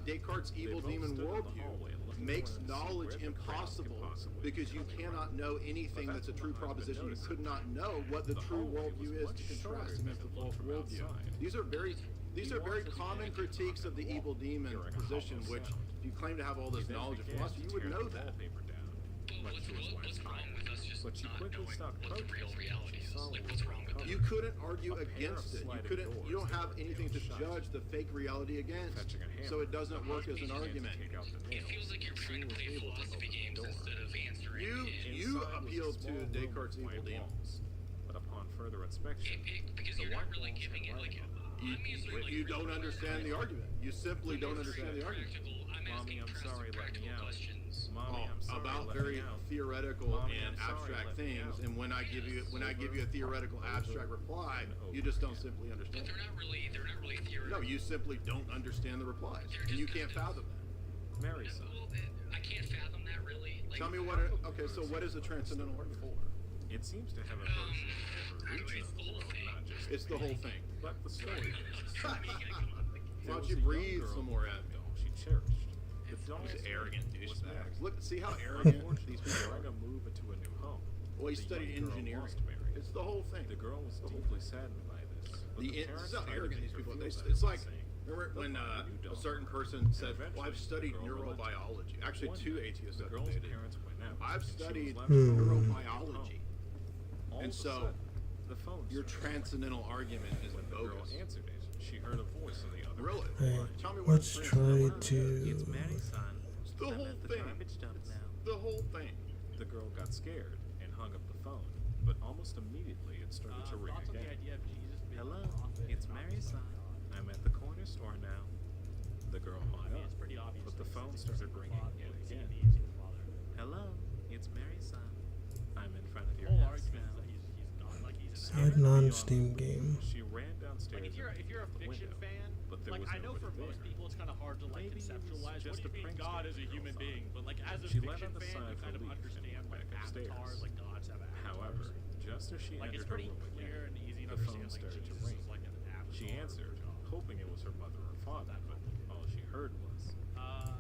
Descartes' evil demon worldview makes knowledge impossible because you cannot know anything that's a true proposition. You could not know what the true worldview is to contrast against the false worldview. These are very common critiques of the evil demon position, which if you claim to have all this knowledge of philosophy, you would know that. What's wrong with us just not knowing what the real reality is? Like, what's wrong with that? You couldn't argue against it. You don't have anything to judge the fake reality against. So it doesn't work as an argument. It feels like you're trying to play philosophy games instead of answering. You appealed to Descartes' evil demons. But upon further inspection, because you're not really giving it like you don't understand the argument. You simply don't understand the argument. Mommy, I'm sorry, let me out. About very theoretical and abstract things, and when I give you a theoretical abstract reply, you just don't simply understand. But they're not really theoretical. No, you simply don't understand the replies, and you can't fathom that. Mary's son. I can't fathom that really. Like, Tell me what. Okay, so what is a transcendental argument? It seems to have a version of every region, not just it's the whole thing. But the story is. Why don't you breathe some more at me? She cherished. The He's arrogant douchebags. Look, see how arrogant these people are. To move into a new home. Well, he studied engineering. It's the whole thing. The girl was deeply saddened by this. This is how arrogant these people are. It's like, remember when a certain person said, well, I've studied neurobiology. Actually, two atheists said that. I've studied neurobiology. And so, your transcendental argument is bogus. She heard a voice on the other. Really? Hey, Tell me what let's try to. It's the whole thing. The whole thing. The girl got scared and hung up the phone, but almost immediately it started to ring again. Hello, it's Mary's son. I'm at the corner store now. The girl hung up, but the phone started ringing yet again. Hello, it's Mary's son. I'm in front of your house now. Sad non-Steam game. She ran downstairs. Like if you're a fiction fan, but like I know for most people it's kind of hard to like conceptualize what do you mean God is a human being, but like as a fiction fan, you kind of understand like avatars, like gods have avatars. However, just as she like entered it's pretty her room clear again, and easy to the phone understand. Like started to Jesus ring. is like an avatar. She answered, hoping it was her mother or father, but all she heard was,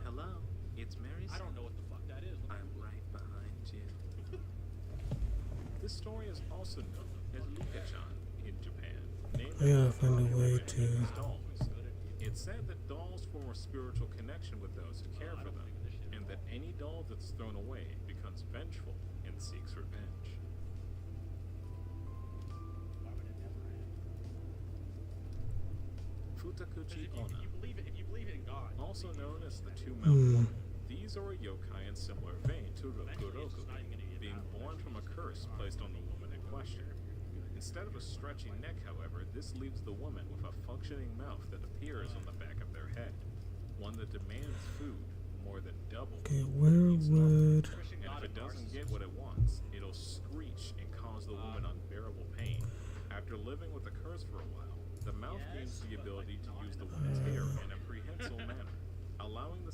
"Hello, it's Mary's." I don't know what the fuck that is. I'm right behind you. This story is also known as Meachew in Japan. I gotta find a way to. Dolls. It's said that dolls form a spiritual connection with those who care for them, and that any doll that's thrown away becomes vengeful and seeks revenge. Futakuchi Onna, If you believe in God, also known as the Two Mountain Woman, these are a yokai in similar vein to Rokuroku, being born from a curse placed on the woman in question. Instead of a stretchy neck, however, this leaves the woman with a functioning mouth that appears on the back of their head, one that demands food more than double. Okay, where would. And if it doesn't get what it wants, it'll screech and cause the woman unbearable pain. After living with the curse for a while, the mouth gains the ability to use the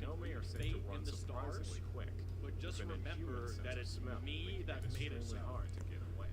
Kinomi are said to fate run in the stars, surprisingly quick, but just with an remember inhuman that sense it's of smell, me that making made it so. extremely hard to get away.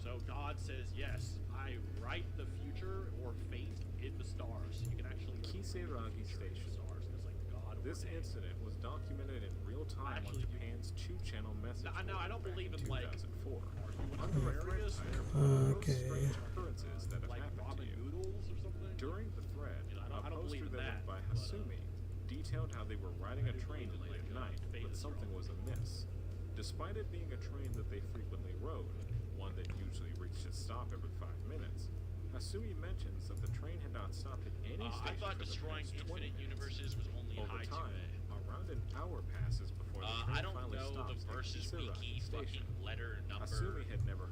So God says, yes, I write the future or fate in the stars. You can actually Kisaragi Station. Stars, like God This ordained. incident was documented in real time on Actually, Japan's 2-channel message Now, I don't board believe back in, like, 2004. Are you Under a thread Aquarius? titled Okay. Strange Occurrences that have Like happened to ramen you. noodles or something? During the thread, You know, I a don't poster believe in that that, by but, Hasumi detailed how they were riding a train late at night, fate but is something wrong. was amiss. Despite it being a train that they frequently rode, one that usually reached its stop every 5 minutes, Hasumi mentions that the train had not stopped at any I station thought for the destroying past 20 infinite minutes. universes was only Over high time, 2A. around an hour passes before the train I don't finally know stops the at versus Kisaragi wiki Station. fucking letter number. Hasumi had never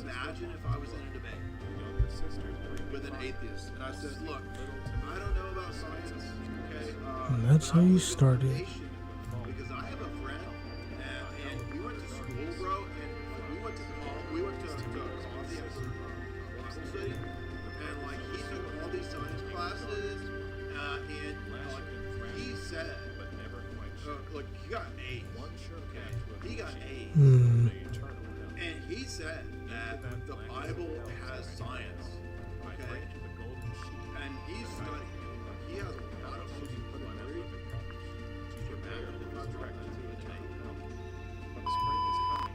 Imagine if I was in a debate with an atheist and I said, look, I don't know about science, okay? And that's how you started. Because I have a friend, and we went to school, bro, and we went to coffee at Boston City, and like he took all these science classes, and like he said, like he got A's. Okay, he got A's. they turn around. And he said that the Bible has science, okay? And he's studying. He has a lot of books he put in very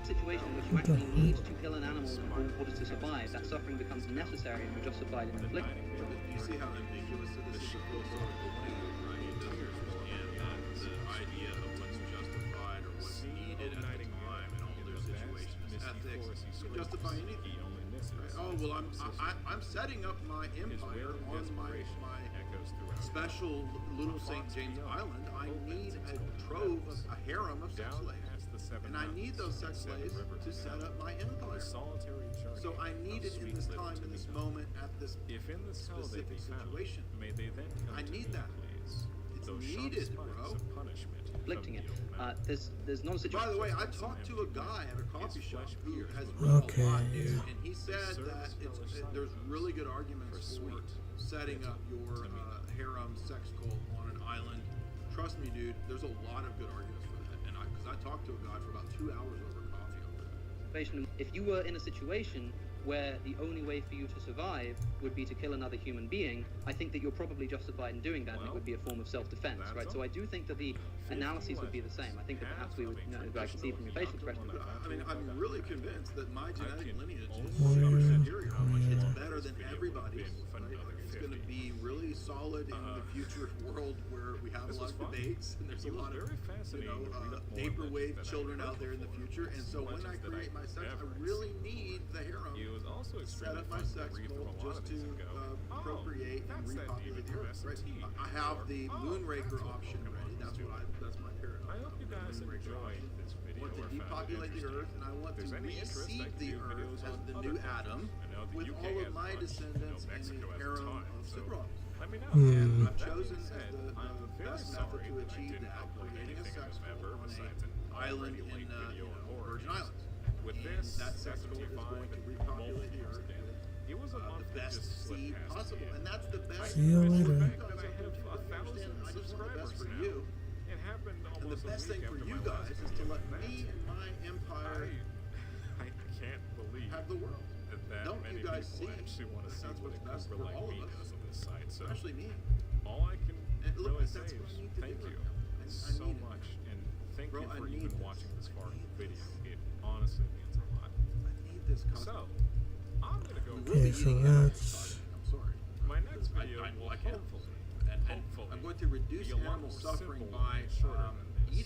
situation in which you actually need to kill an animal in order to survive, that suffering becomes necessary and justified in inflicting. Do you see how ambiguous it is? Philosophical thing, right? He doesn't understand that the idea of what's justified or what's needed at the time in all their situations, ethics, can justify anything. Right? Oh well, I'm setting up my empire on my special little St. James Island. I need a trove, a harem of sex slaves. And I need those sex slaves to set up my empire. So I need it in this time, in this moment, at this specific situation. I need that. It's needed, bro. Inflicting it. There's not a situation. By the way, I talked to a guy at a coffee shop who has read a lot, dude, and he said that there's really good arguments for setting up your harem sex cult on an island. Trust me, dude, there's a lot of good arguments for that. And because I talked to a guy for about 2 hours over coffee over that. If you were in a situation where the only way for you to survive would be to kill another human being, I think that you're probably justified in doing that, and it would be a form of self-defense, right? So I do think that the analyses would be the same. I think that perhaps we would, I can see from your facial expression. I mean, I'm really convinced that my genetic lineage is super superior. It's better than everybody's. Right? It's going to be really solid in the future world where we have a lot of debates and there's a lot of, vaporwave children out there in the future. And so when I create my sex, I really need the harem. Set up my sex cult just to procreate and repopulate the earth. Right? I have the Moonraker option ready. That's my paradigm. I hope you guys enjoyed this video. I want to depopulate the earth, and I want to reseed the earth as the new Adam with all of my descendants in a harem of supermodels. And I've chosen as the best method to achieve that, creating a sex cult on an island in Virgin Islands. And that sex cult is going to repopulate the earth with the best seed possible. And that's the best. See you later. I just want the best for you. And the best thing for you guys is to let me and my empire have the world. Don't you guys see that's what's best for all of us, especially me? All I can really say that's is what I need to thank do. you I so need it. much, and thank Bro, you I for need even this. watching this far in the I need video. this. It honestly means a lot. I need this content. So, I'm gonna go. Okay, so that's I'm sorry. My next video I will can't. hopefully, And I'm going to reduce be a lot animal more suffering simple by and shorter than this,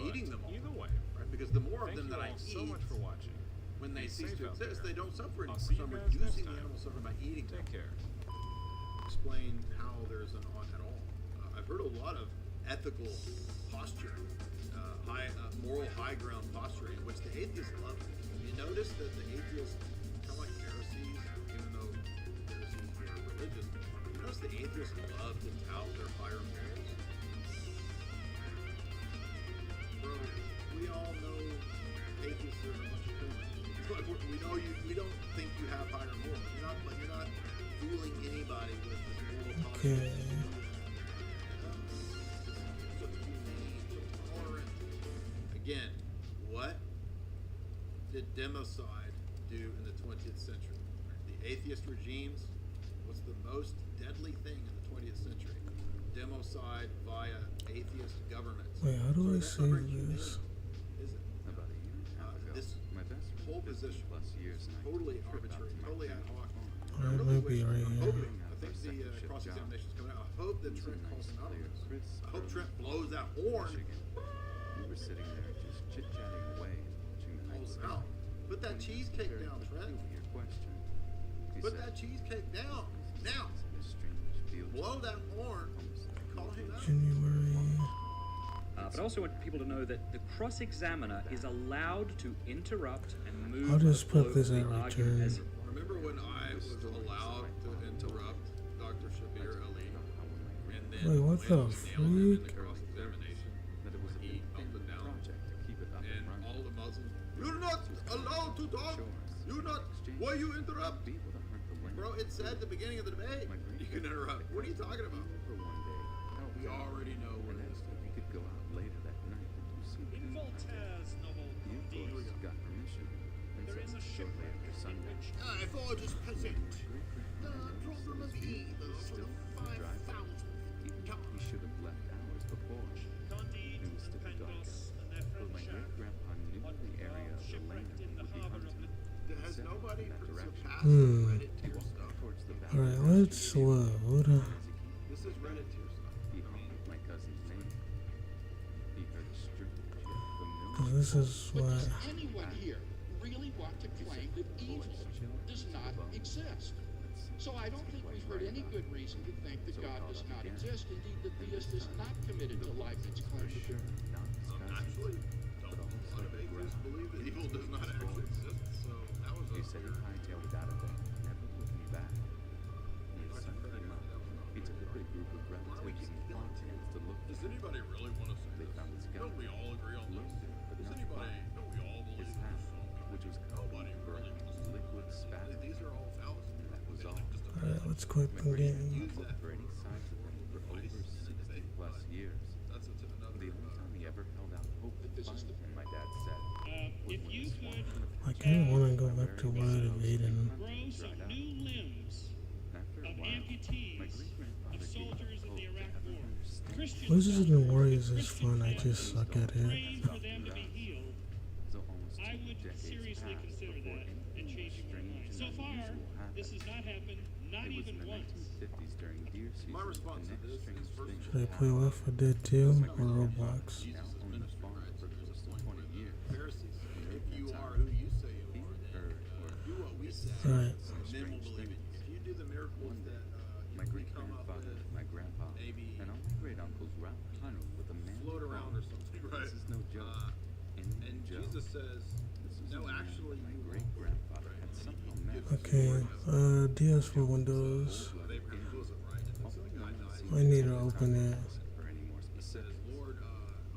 eating them all. Either way, Right? Because the more of thank them you that I all so eat, much for watching. when they Be cease safe to out exist, there. they don't suffer I'll anymore. see So you I'm guys next reducing the time. animal suffering by eating them. Take care. Explain how there's an on at all. I've heard a lot of ethical posture, moral high ground posturing, which the atheists love. You notice that the atheists, kind of like Pharisees, even though Pharisees were religious, you notice the atheists love to tout their higher morals. Bro, we all know atheists are a bunch of criminals. We know you. We don't think you have higher morals. You're not fooling anybody with this moral posture. okay. So humane, so tolerant. Again, what did democide do in the 20th century? The atheist regimes. What's the most deadly thing in the 20th century? Democide via atheist governments. Wait, how do I that's not very save humane, this? is it? About a year and a half ago, This my best friend whole visited position plus years and I totally trip out arbitrary, to my totally ad favorite hoc. farm. I Alright, really might be wish- right I'm here. hoping, I think the Second shift cross-examination is coming out. I hope that It was a Trent calls nice, him out on clear, this. crisp I hope early Trent blows that horn, Michigan. We were sitting there just chit-chatting away and watching the night calls him sky. out. Put that When he cheesecake very down, Trent. peculiar question. He Put said, that cheesecake down. Now, "This strange field blow trip, that horn almost like and call him out. January. But I also want people to know that the cross-examiner is allowed to interrupt and move I'll just the flow put this of the at argument return. as Remember when I was allowed to interrupt Dr. Shabir Ali? And then Wait, what the nailed him in the freak? cross-examination. that it was a He big melted down. project to keep it up And and running. all the Muslims, you're not allowed to talk. You're not. Why you interrupt? Be able to hunt the land. Bro, it said at the beginning of the debate, you can interrupt. What are you talking about? For one day, helped We him already know where and it is. asked if he could go out later that night and do some In business. Voltaire's novel You Candide, folks got I for just present the problem of evil for the 5,000. He should have left hours before. It was still dark out, but my great-grandpa knew the area of the land we would be hunting. Has nobody surpassed Hmm. Reddit tier stuff? Alright, let's load. This is Reddit tier stuff. He honored my cousin's name. He heard a strange yet familiar. Cause this is But what. does anyone here really want to claim that evil does not exist? So I don't think we've heard any good reason to think that God does not exist. Indeed, the theist is not committed to life that's claimed to be. Actually, don't a lot of atheists believe that evil does not actually exist, so that was He said he hightailed it out of there, never looking back. When the sun came up, he took a big group of relatives and fontans to look Does for him. anybody really want to say They this? found his gun. Don't we all agree on this? Does anybody, don't we all believe His this? hat, which was covered Nobody in really wants to liquid spatter. These are all fallacies. And that was all. Alright, let's quit the game. Looked for any signs of him for over 60 plus years. That's another. The only time he ever held out hope to find him, my dad said, was If when you his could I kinda wanna go back to World of Aiden. grow some new limbs After a of while, my amputees great-grandfather of gave soldiers up in hope the to Iraq ever War, understand Christian Wizards and Warriors is Christian fun, I just suck at it. praying for them to be healed, So almost I 2 would decades seriously passed consider before that and anything changing my strange mind. and So far, unusual this has happened. not happened, not It was even in the once. 1950s during deer season. My response the to next this strange is first thing Should I that play happened. Left 4 Dead 2 or Roblox? Now owned a farm for close to 20 years. Pharisees, And if you that's are how who you say you he are, then heard or do what we say, Alright. then we'll believe it. If you do the miracles One day, that my we great come up grandfather, with, my grandpa, maybe and all my great uncles were out hunting with a man. float around or something, right? This is no joke. And Jesus says, This is no, a man actually, my you great grandfather had somehow met. Okay, DS for Windows. of Abraham bosom, right? If some guy dies, I need to open it. For any more he says, specifics, Lord,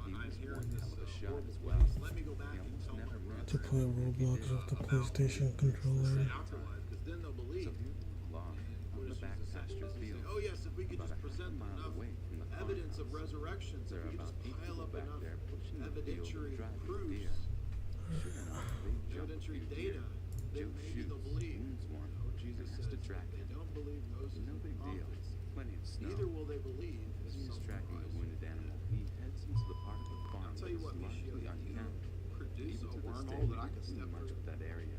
he I'm was hearing one this hell of a shot horrible as well. place. Let me go back He and almost tell my never brother To play Roblox with the PlayStation controller. afterlife, because then they'll believe. So he went along What on the does back Jesus say? pasture He field. said, oh yes, if we could About just a half present a mile enough away from the evidence of farmhouse. resurrections, if There we are could just about 8 pile people up back enough there pushing the field evidentiary and driving proofs, deer. Sure enough, they jumped a evidentiary few data, deer. then Joe maybe shoots, they'll believe. wounds one, No, Jesus and has says to track they him. don't believe Moses No and the big deal. prophets. Plenty of snow. Neither will they believe As he is some tracking the lies. wounded animal, he heads into the part of the farm I'll tell that you is what, Meachew, largely you uncapped. produce Even a to this day, wormhole we that I don't can see step much through. of that area,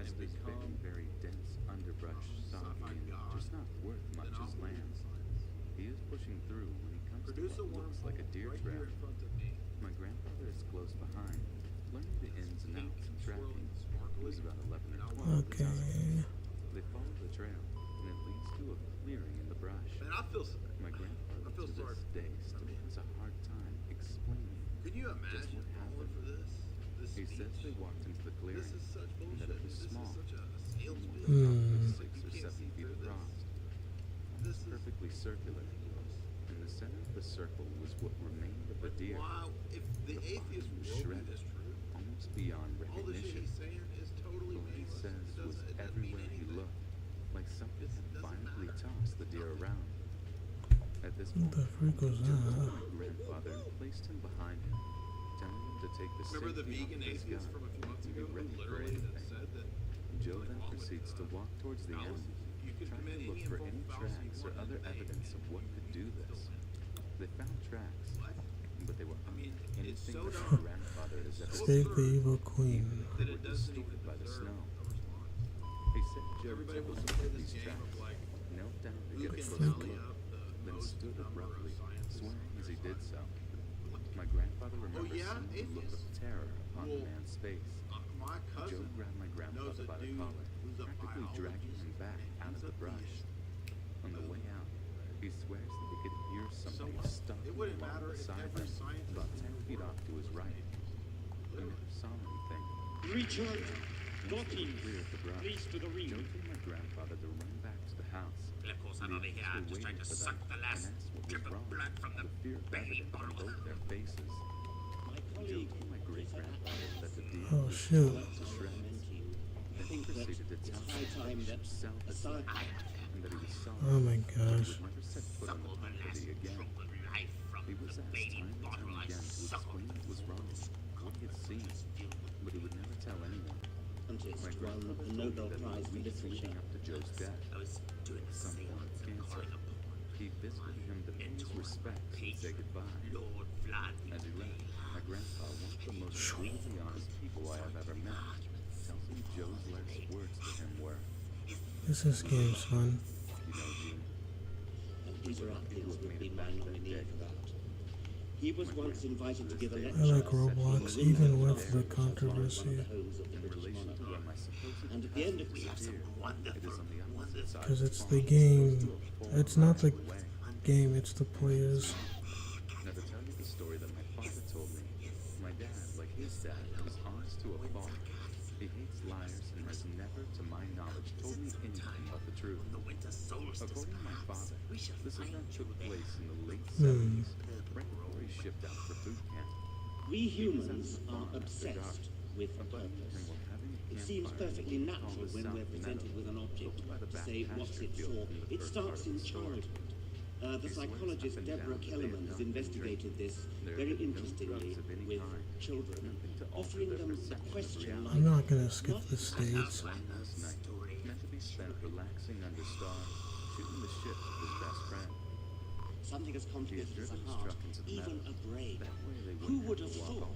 as and it is become thick and very dense underbrush, soggy, sci-fi and god, just not worth much then I'll as believe land. in science. He is pushing through when he comes Produce to a what looks wormhole like a deer right trap. here in front of me. My grandfather is close behind, learning the ins and outs of tracking. He was about 11 or 12 at the Okay. time. They follow the trail, and it leads to a clearing in the brush. Man, I feel sorry. My grandfather I feel to sorry this for day still has a hard time explaining Could you just imagine what falling happened. for this? This He says speech? they walked into the clearing, This is such and bullshit. that it was This small, is such a sales only pitch. about 6 You or can't 7 see feet through this. across. This Almost is perfectly circular. In the center of the circle was what remained of the deer. wow. If the atheist farm was worldview shredded, is true, almost beyond all the shit recognition. he's saying is totally What he meaningless. says It was doesn't mean everywhere he anything. looked, like something It had doesn't violently matter. tossed the deer around. At this What point, the freak was Joe took that? my grandfather and placed him behind him, telling him to take the Remember the safety vegan off his atheist gun from a few months and ago be who ready for literally that anything. said that Joe like, then well, proceeds to walk towards the fallacy. animal, You could trying commit to look any for informal any fallacy you tracks or want other to make, evidence of what could do this. They found tracks, but they were mean, unlike it's anything so that dumb. my grandfather has ever Escape seen. the evil queen. that Were it doesn't even distorted by the deserve snow. a response. He said Joe Everybody took wants a to look play at this these game tracks, of like knelt down to who get a can closer tally look, up the then most stood number of abruptly, scientists swearing as he in did your so. My grandfather remembers yeah? seeing the look of Atheists? terror upon the Well, man's face. My Joe cousin grabbed my knows grandfather a by the dude collar, who's a practically dragging him biologist, back and out he's of a the brush. theist. On the way out, he swears that he could hear something what? stalking It wouldn't along matter if beside every him, scientist about in 10 the feet world off to his right. He never saw anything. Richard Once they were Dawkins, clear of the brush, please to the ring. Joe told my grandfather to run back to the house. Glucose The out of the others hand, were just trying waiting to for suck them the and last asked what was drip of wrong, blood from the the fear baby evident on bottle. both their faces. My Joe colleague, told my great-grandfather that the deer Oh, was shoot. cut to shreds. I Then he think that proceeded to tell it's him high time that himself a as son- well, and that he was sorry, Oh my but he gosh. would never set foot on the Suckle the last property again. drop of life from He the was asked baby time and bottle time I again to suckled. explain what was wrong, what he had seen, but he would never tell anyone. The scientist won the Nobel Prize for Literature. After Joe's death, I was doing a some form of cancer. He visited him to pay his respects and say goodbye. As he left, my grandpa, one of the most brutally honest people I have ever met, tells me Joe's last words to him were, This game's fun. you know, Gene, These are things would be my nominee for that. He was once invited to give a lecture. I like Roblox, even with the controversy. And at the end of the Because it's the game. It's not the game, it's the players. Now to tell you the story that my father told me, my dad, like his dad, is honest to a fault. He hates liars and has never, to my knowledge, told me anything but the truth. According to my father, this event took place in the late 70s, right before he shipped out for boot camp. We humans are obsessed with purpose. It seems perfectly natural when we're presented with an object to say what's it for. It starts in childhood. The psychologist Deborah Kellerman has investigated this very interestingly with children, offering them a question like, I'm not gonna skip this stage. Last night, meant to be spent relaxing under stars, shooting the ship with his best friend. something as complicated as a heart, even a brain. Who would have thought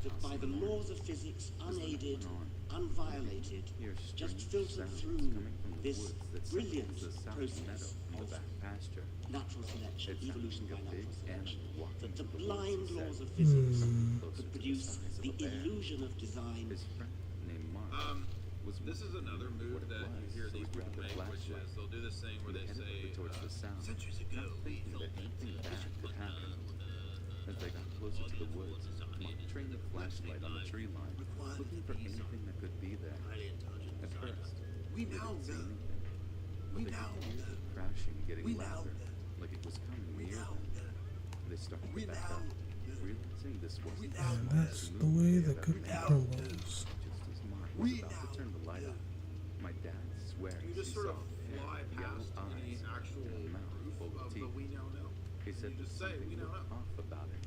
that by the laws of physics, unaided, unviolated, just filtered through this brilliant process of natural selection, evolution by natural selection, that the blind laws of physics could produce the illusion of design. This is another move that you hear these people make, which is they'll do this thing where they say, centuries ago, we felt As they got closer to the woods, Mark trained a flashlight on the tree line, looking for anything that could be there. At first, we they now didn't see know. anything, We but they now could hear know. the crashing getting We louder, now like it was coming We near now them. They started to back up, realizing this wasn't And that's the way the cookie crumbles. just as Mark was about to turn the light off. My dad swears You he just sort saw of fly yellow past any eyes actual and a mouth proof full of of the teeth. we now know. He said You that just say, something we now looked know. off about it,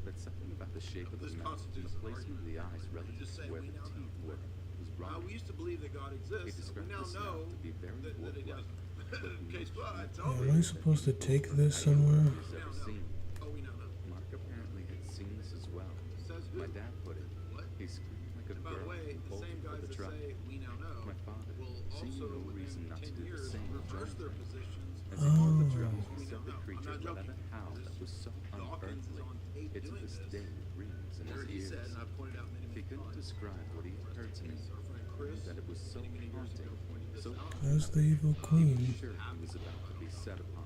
that something about the shape of the This mouth and constitutes the an placement of the eyes relative just say, to where we the now teeth were was wrong. We used to believe that God He exists. We described now the know snout to be very that it wolf-like, doesn't. Case closed. Yeah, am I supposed to take this somewhere? He's ever seen. Oh, we now know. Mark apparently had seen this as well. Says who? My dad put it. What? He screamed like a And by the girl way, and the bolted same for guys the that truck. say we now know My father, will seeing also, no within reason not to 10 do the years, same, reverse joined their him. positions. As he boarded the Oh. truck, he We saw now the know. I'm creature not let out joking. a howl that was so Dawkins is unearthly. on tape It to doing this this. day rings in There his he ears. said, and I pointed out many, He many couldn't times. describe what he had heard to me, Our friend Chris, that it was so many, many years haunting, ago, pointed this so out. There's the evil queen. sure he was about to be set upon.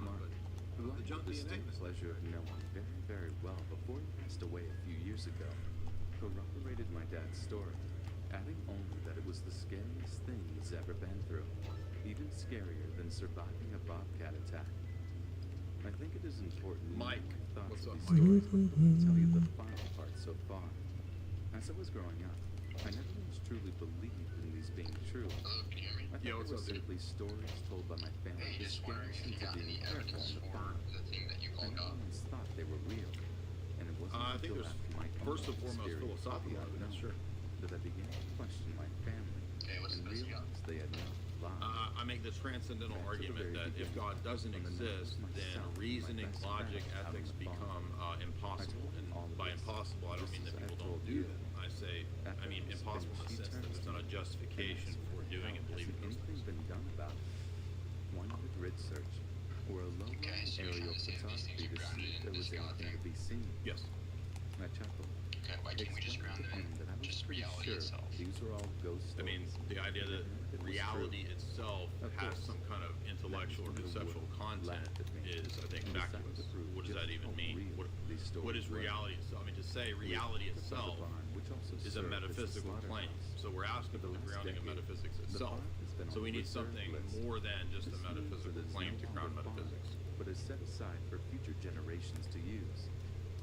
Mark, who I had the distinct pleasure of knowing very, very well before he passed away a few years ago, corroborated my dad's story, adding only that it was the scariest thing he's ever been through, even scarier than surviving a bobcat attack. I think it is important to Mike, know my thoughts what's of up, these Mike? stories and tell you the final part so far. As I was growing up, I never once truly believed in these being true. I thought they what's were up, dude? simply stories told by my family to scare us into being careful on the farm. I never once thought they were real. And it wasn't I think until there's after my first and uncle's foremost scary philosophical puppy evidence, unknown sure. that I began to question my family and realized they had not lied. I make the transcendental argument that if God doesn't exist, then reasoning, logic, ethics become impossible. And by impossible, I don't mean that people don't do them. I mean impossible in the sense that there's not a justification for doing and believing those Anything things. been done about it? One with grid search, or a low aerial photography to see if there was anything to be seen. Yes. I chuckled. Okay, why can't we just ground it in That I was just pretty reality sure itself? these were all ghost I mean, stories. the idea that It was reality true. itself Of has course. some kind of intellectual or That was when the conceptual world content laughed at me is, I think, and decided vacuous. to prove What does just that even how mean? real these What stories is were. reality itself? I mean, to say reality With the itself barn, which also is a served as the metaphysical claim. slaughterhouse. So we're asking for the last grounding of decade, metaphysics the itself. barn has been So on we the need reserve something list. more than just a This means that metaphysical it's claim no to ground longer farmed, metaphysics. but is set aside for future generations to use.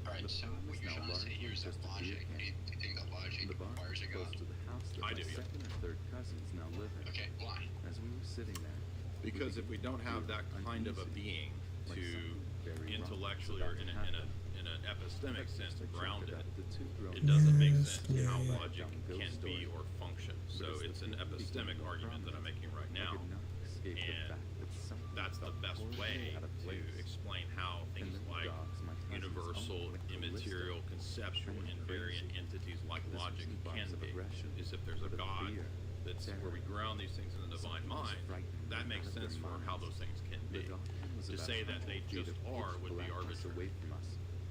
Alright, so farm what is you're now trying to say largely here is that just a beer logic. can. Do you think that logic The barn requires is a close God? to the house that I my do, yeah. second or third cousins now live in. Okay, why? As we were sitting there, Because if we don't have that kind of a being to intellectually or in an epistemic sense ground it, it doesn't make sense how much logic can be or function. So it's an epistemic argument that I'm making right now, and that's the best way to explain how things like universal, immaterial, conceptual, invariant entities like logic can be. Is if there's a God that's where we ground these things in the divine mind, that makes sense for how those things can be. To say that they just are would be arbitrary.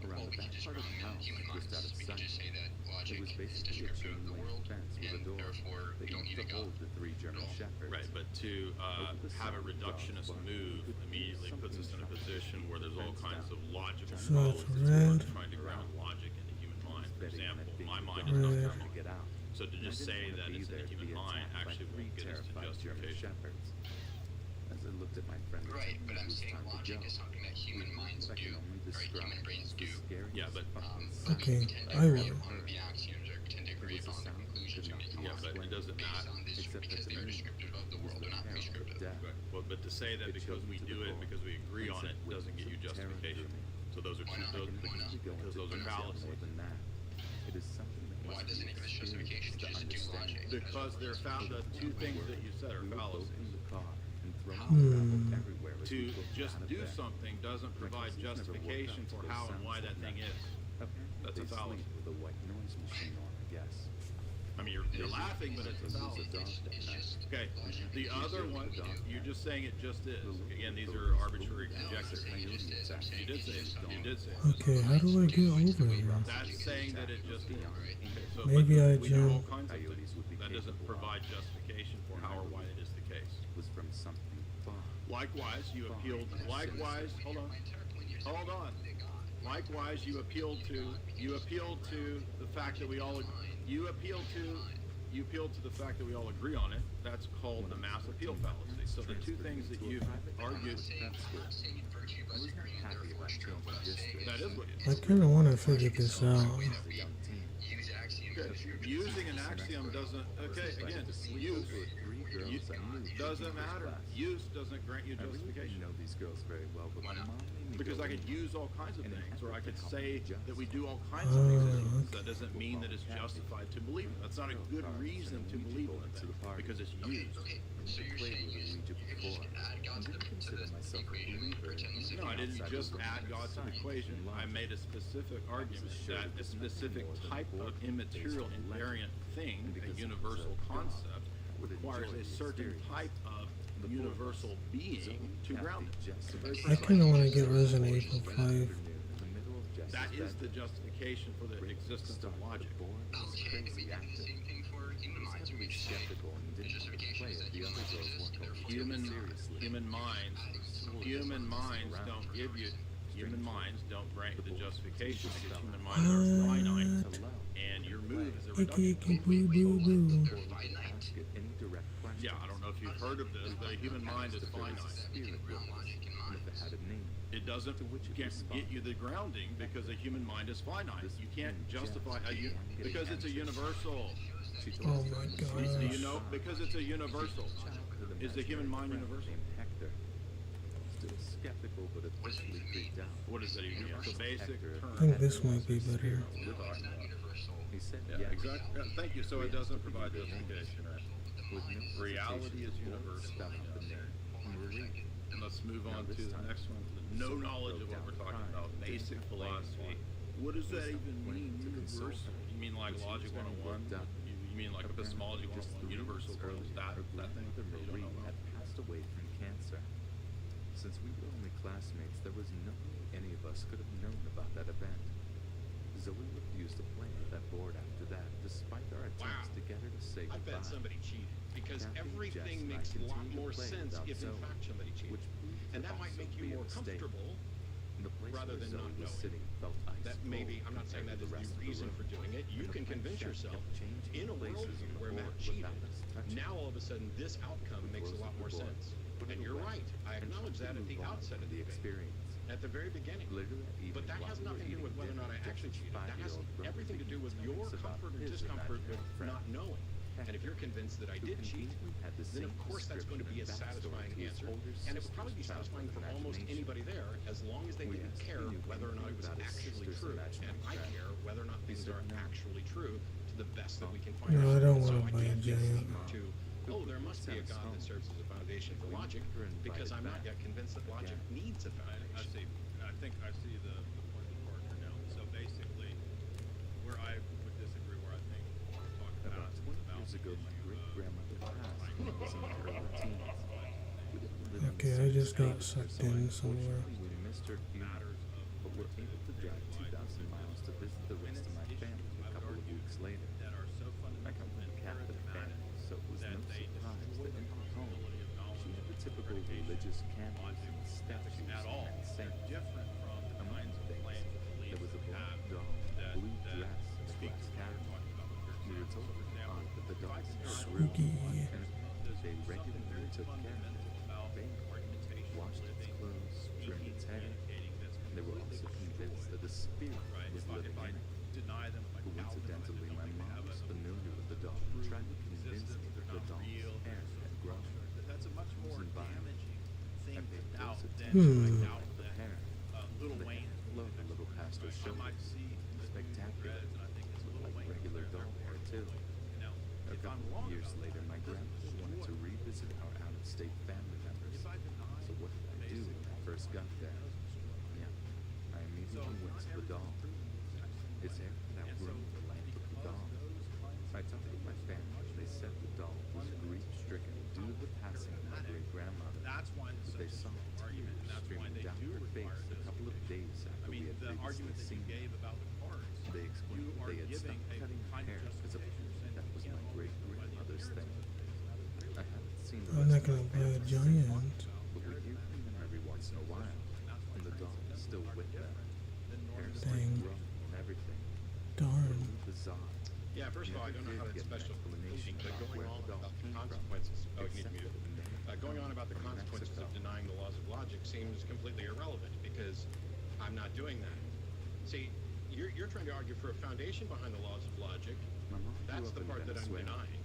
Well, we can just ground in human minds. We can just say that logic is descriptive of the world, and therefore we don't need a God. Right, but to have a reductionist move immediately puts us in a position where there's all kinds of logical fallacies trying to ground logic in the human mind. For example, my mind is not God. So to just say that it's in the human mind actually won't get us to justification. Right, but I'm saying logic is something that human minds do, right? Human brains do. Yeah, but okay, we tend to agree upon the axioms, or we tend to agree upon the conclusions we can come up with. But it doesn't matter Because they are descriptive of the world, they're not prescriptive. Right. Well, but to say that because we do it, because we agree on it, doesn't get you justification. So those are because those are fallacies. Why doesn't it give us justification to just do logic? Because they're the two things that you said are fallacies. To just do something doesn't provide justification for how and why that thing is. That's a fallacy. I mean, you're laughing, but it's a fallacy. Okay, the other one, you're just saying it just is. Again, these are arbitrary conjectures. You did say it. You did say it. Okay, how do I get over here? That's saying that it just is. Okay, so Maybe I we do all jump. kinds of things. That doesn't provide justification for how or why it is the case. Likewise, you appealed. Likewise, hold on. Likewise, you appealed to the fact that we all. You appealed to the fact that we all agree on it. That's called the mass appeal fallacy. So the two things that you've argued. That is what you. I kind of want to figure this out. Okay. Using an axiom doesn't. Okay, again, use doesn't matter. Use doesn't grant you justification. Why not? Because I could use all kinds of things, or I could say that we do all kinds of things. That doesn't mean that it's justified to believe it. That's not a good reason to believe in it, because it's used. Okay, so you're saying you just add God to the equation, pretend this is No, I didn't just add God to the equation. I made a specific argument that a specific type of immaterial invariant thing, a universal concept, requires a certain type of universal being to ground it. I kind of want to get Resident Evil 5. That is the justification for the existence of logic. Okay, we do the same thing for human minds. We just say the justification is that human minds exist, therefore human minds don't give you. Human minds don't grant you the justification because human minds are finite, and your move is a reduction. Yeah, I don't know if you've heard of this, but a human mind is finite. It doesn't get you the grounding because a human mind is finite. You can't justify because it's a universal. Oh my gosh. You know, because it's a universal. Is the human mind universal? What is it? The basic term. I think this might be better. Yeah, exactly. Yeah, thank you. So it doesn't provide justification. Reality is universal. And let's move on to the next one. No knowledge of what we're talking about. Basic philosophy. What does that even mean? Universal? You mean like Logic 101? You mean like Epistemology 101? Universal world? That thing? You don't know about. Since we were only classmates, there was no way any of us could have known about that event. Zoe refused to play with that board after that, despite our attempts to get her to say goodbye. I bet somebody cheated, because everything makes a lot more sense if in fact somebody cheated. And that might make you more comfortable rather than not knowing. That maybe, I'm not saying that is the reason for doing it. You can convince yourself, in a worldview where Matt cheated, now all of a sudden this outcome makes a lot more sense. And you're right. I acknowledge that at the outset of the experience, at the very beginning. But that has nothing to do with whether or not I actually cheated. That has everything to do with your comfort or discomfort with not knowing. And if you're convinced that I did cheat, then of course that's going to be a satisfying answer. And it would probably be satisfying for almost anybody there, as long as they didn't care whether or not it was actually true. And I care whether or not things are actually true to to the best that we can find. No, I don't So want to buy a giant. there must be a God that serves as a foundation for logic, because I'm not yet convinced that logic needs a foundation. I see. I see the point of departure now. So basically, where I would disagree, where I think we're talking about 20 years ago, my great-grandmother passed when I was in my early teens. We didn't live in the Okay, I same just got state, sucked so in somewhere. unfortunately we missed her funeral, but we're able to drive 2,000 miles to visit the rest of my family a couple of weeks later. I come from a Catholic family, so it was no surprise that in her home, she had the typical religious candles and statues and saints. Among things, there was a black dog, a blue dress, and a glass cabinet. We were told by my aunt that the dog had a room, and they regularly took care of it, bathed it, washed its clothes, trimmed its hair. They were also convinced that a spirit was living in it. Coincidentally, my mom was familiar with the dog and tried to convince me that the dog's hair had grown. That's a much more damaging thing I paid to doubt close than attention to to doubt the that hair. Little The Wayne hair flowed a little past her shoulders. Spectacular. Looked like regular dog hair, too. A couple of years later, my grandmother wanted to revisit our out-of-state family members. So what did I do when I first got there? Yeah, I immediately went to the dog. Its hair had outgrown the length of the dog. I talked with my family. They said the dog was grief-stricken due to the passing of my great-grandmother. But they saw tears streaming down her face a couple of days after we had previously seen her. They explained that they had stopped cutting her hair because apparently that was my great-grandmother's thing. I haven't seen the I'm rest not of gonna my buy a family giant. but we hear from them every once in a while, and the dog is still with them. Hair still Dang. growing and everything. Darn. Really bizarre. Yeah, first of all, I don't know how that's special explanation, but going on about the consequences. Oh, you need to mute it. Going on about the consequences of denying the laws of logic seems completely irrelevant because I'm not doing that. See, you're trying to argue for a foundation behind the laws of logic. That's the part that I'm denying.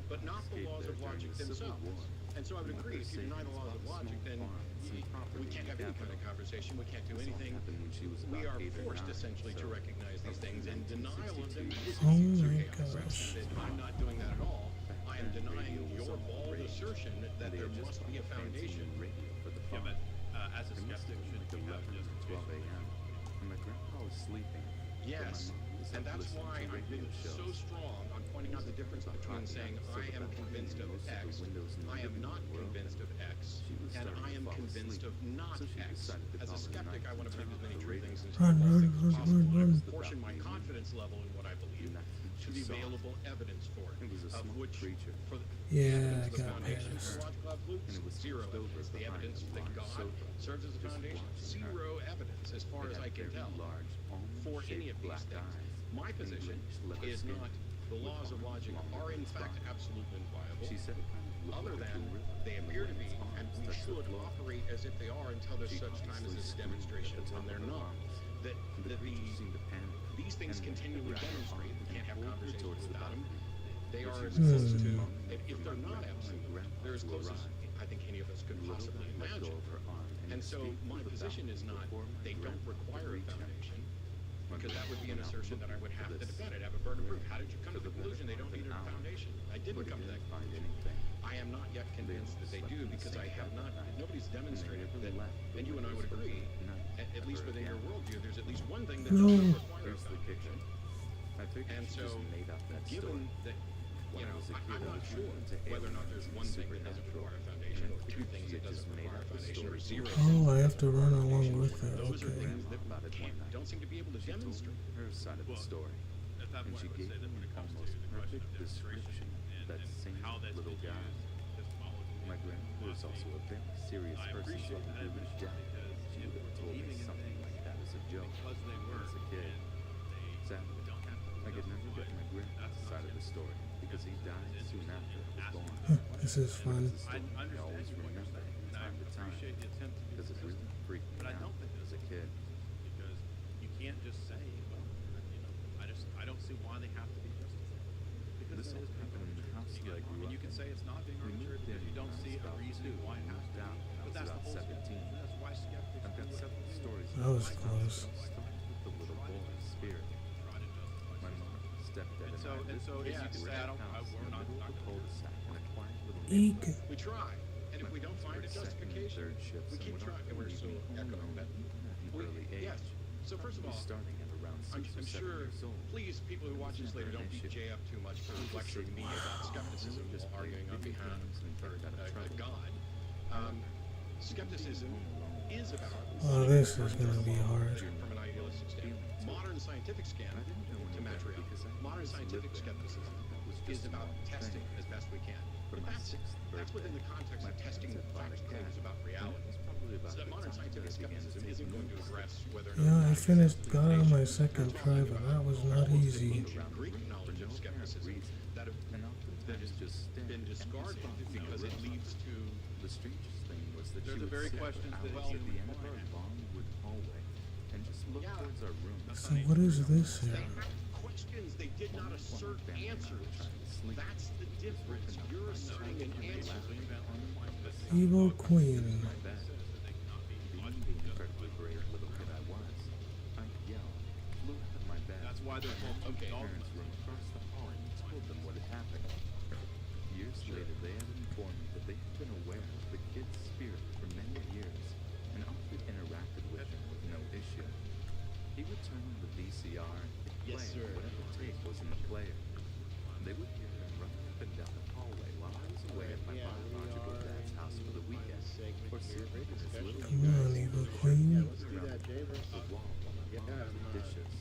But not the laws of logic themselves. And so I would agree, if you deny the laws of logic, then we can't have any kind of conversation. We can't do anything. We are forced essentially to recognize these things, and denial of them is Oh an my extreme gosh. I'm not doing that at all. I am denying your bald assertion that there must be a foundation. Yeah, but as a skeptic, shouldn't you have just 12 a.m. and my grandpa was sleeping. Yes, and that's why I've been so strong on pointing out the difference between saying I am convinced of X, I am not convinced of X, and I am convinced of not X. As a skeptic, I want to believe as many true things as possible. Portion my confidence level in what I believe to the available evidence for it, of which for the Yeah, I the got foundation past. for logical absolutes, zero evidence. The evidence that God serves as a foundation, zero evidence as far as I can tell for any of these things. My position is not the laws of logic are in fact absolutely inviolable, other than they appear to be, and we should operate as if they are until there's such time as this demonstration when they're not. That these things continually demonstrate, we can't have conversations without them. They are as close to, if they're not absolute, they're as close as I think any of us could possibly imagine. And so my position is not, they don't require a foundation, because that would be an assertion that I would have to defend. I'd have a burden of proof. How did you come to the conclusion they don't need a foundation? I didn't come to that conclusion. I am not yet convinced that they do, because I have not, nobody's demonstrated that, and you and I would agree, at least within your worldview, there's at least one thing that doesn't require a foundation. And so, given that, you know, I'm not sure whether or not there's one thing that doesn't require a foundation, or two things that doesn't require a foundation, or zero things. Oh, I have to run along with that. Those are Okay. things that we don't seem to be able to demonstrate. Her side of the story, and she gave me an almost perfect description of that same little guy. My grandmother is also a very serious person, so I believe in death. She would have told me something like that as a joke as a kid. Sadly, I could never get my grandpa's side of the story because he died soon after I was born. This is fun. I always remember from time to time because it really freaked me out as a kid. Because you can't just say, well, you know, I don't see why they have to be justified. Because This all happened in the house that I grew and up you can in. say it's not being We arbitrary moved because in you don't when I see was a about reason two. why it has to be. I But was that's the about whole 17. That's why skeptics I've got do what several stories. That was close. Starting with the little boy's spirit. My mom And so as you can say, we're not Eek. We try, and if we don't find a justification, we keep trying, and we're still echoing that. Yes. So first of all, I'm sure, please, people who watch this later, don't beat Jay up too much for lecturing me about skepticism while arguing on behalf of God. Skepticism is about. Oh, this is gonna be hard. From an idealistic standpoint, modern scientific to match reality. Modern scientific skepticism is about testing as best we can. But that's within the context of testing fact claims about reality. So that modern scientific skepticism isn't going to address whether or not. Yeah, I finished, got on my second try, but that was not easy. Greek knowledge of skepticism that has been discarded because it leads to. The strangest thing was that they're she the very would questions sit that out you at the end of our long wood hallway and just look towards our room. So what is this here? Questions they did not assert answers. That's the difference. You're asserting an answer. Evil Queen. Being the incredibly brave little kid I was, I yelled, flew out of my bed. That's why they're called my parents' room across the hall and told them what had happened. Years later, they had informed me that they had been aware of the kid's spirit for many years and often interacted with him with no issue. He would turn on the VCR and hit play on whatever tape was in the player. They would hear him running up and down the hallway while I was away at my biological dad's house for the weekend, or sitting in his little Come on, Evil Queen. the wall while my mom did the dishes.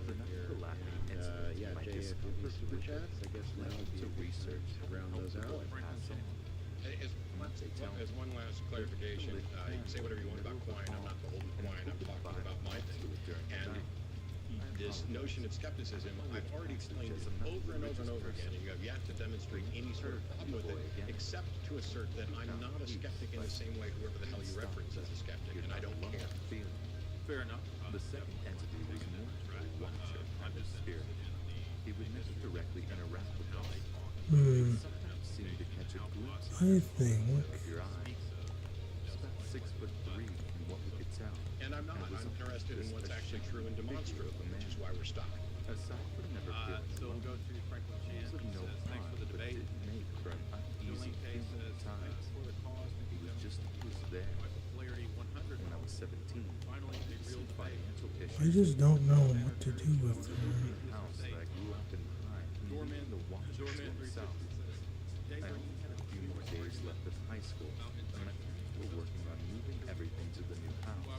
The night of the laughing incident, my discovered witness led me to research around those out. As one last clarification, you can say whatever you want about Quine. I'm not beholden to Quine. I'm talking about my thing. And this notion of skepticism, I've already explained it over and over and over again, and you have yet to demonstrate any sort of problem with it, except to assert that I'm not a skeptic in the same way whoever the hell you reference as a skeptic, and I don't care. Fair enough. The second entity was more a watcher kind of spirit. He would never directly interact with us. Sometimes seemed to catch a glimpse I think. of your eyes. About 6'3" from what we could tell. And I'm not. I'm interested in what's actually true and demonstrable, which is why we're stuck. Aside from never feeling So we'll go through Franklin Chan. of no Thanks for the debate. didn't make for an uneasy feeling at times. He was just always there. Clarity 100. When I was 17, Finally, a real financial I issues. just don't know what to do with her. The house that I grew up in behind, and the watch to himself. I only had a few more days left of high school, and my parents were working on moving everything to the new house.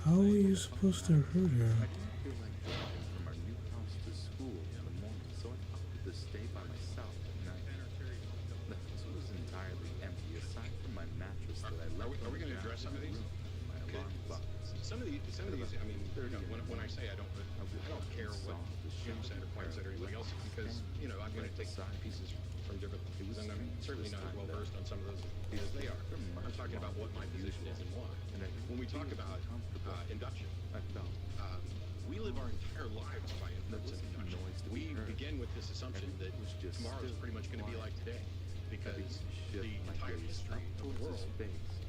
How are you supposed to hurt her? I didn't feel like driving from our new house to school in the morning, so I opted to stay by myself at night. The house was entirely empty, aside from my mattress that I left Are we going to address some of these? my alarm clock. Some of these, I mean, when I say I don't care what Jim said or Quine said or anybody else, because, I'm going to take pieces from different things, and I'm certainly not as well versed on some of those as they are. I'm talking about what my position is and why. When we talk about induction, we live our entire lives by inference and induction. We begin with this assumption that tomorrow is pretty much going to be like today, because the entire history of the world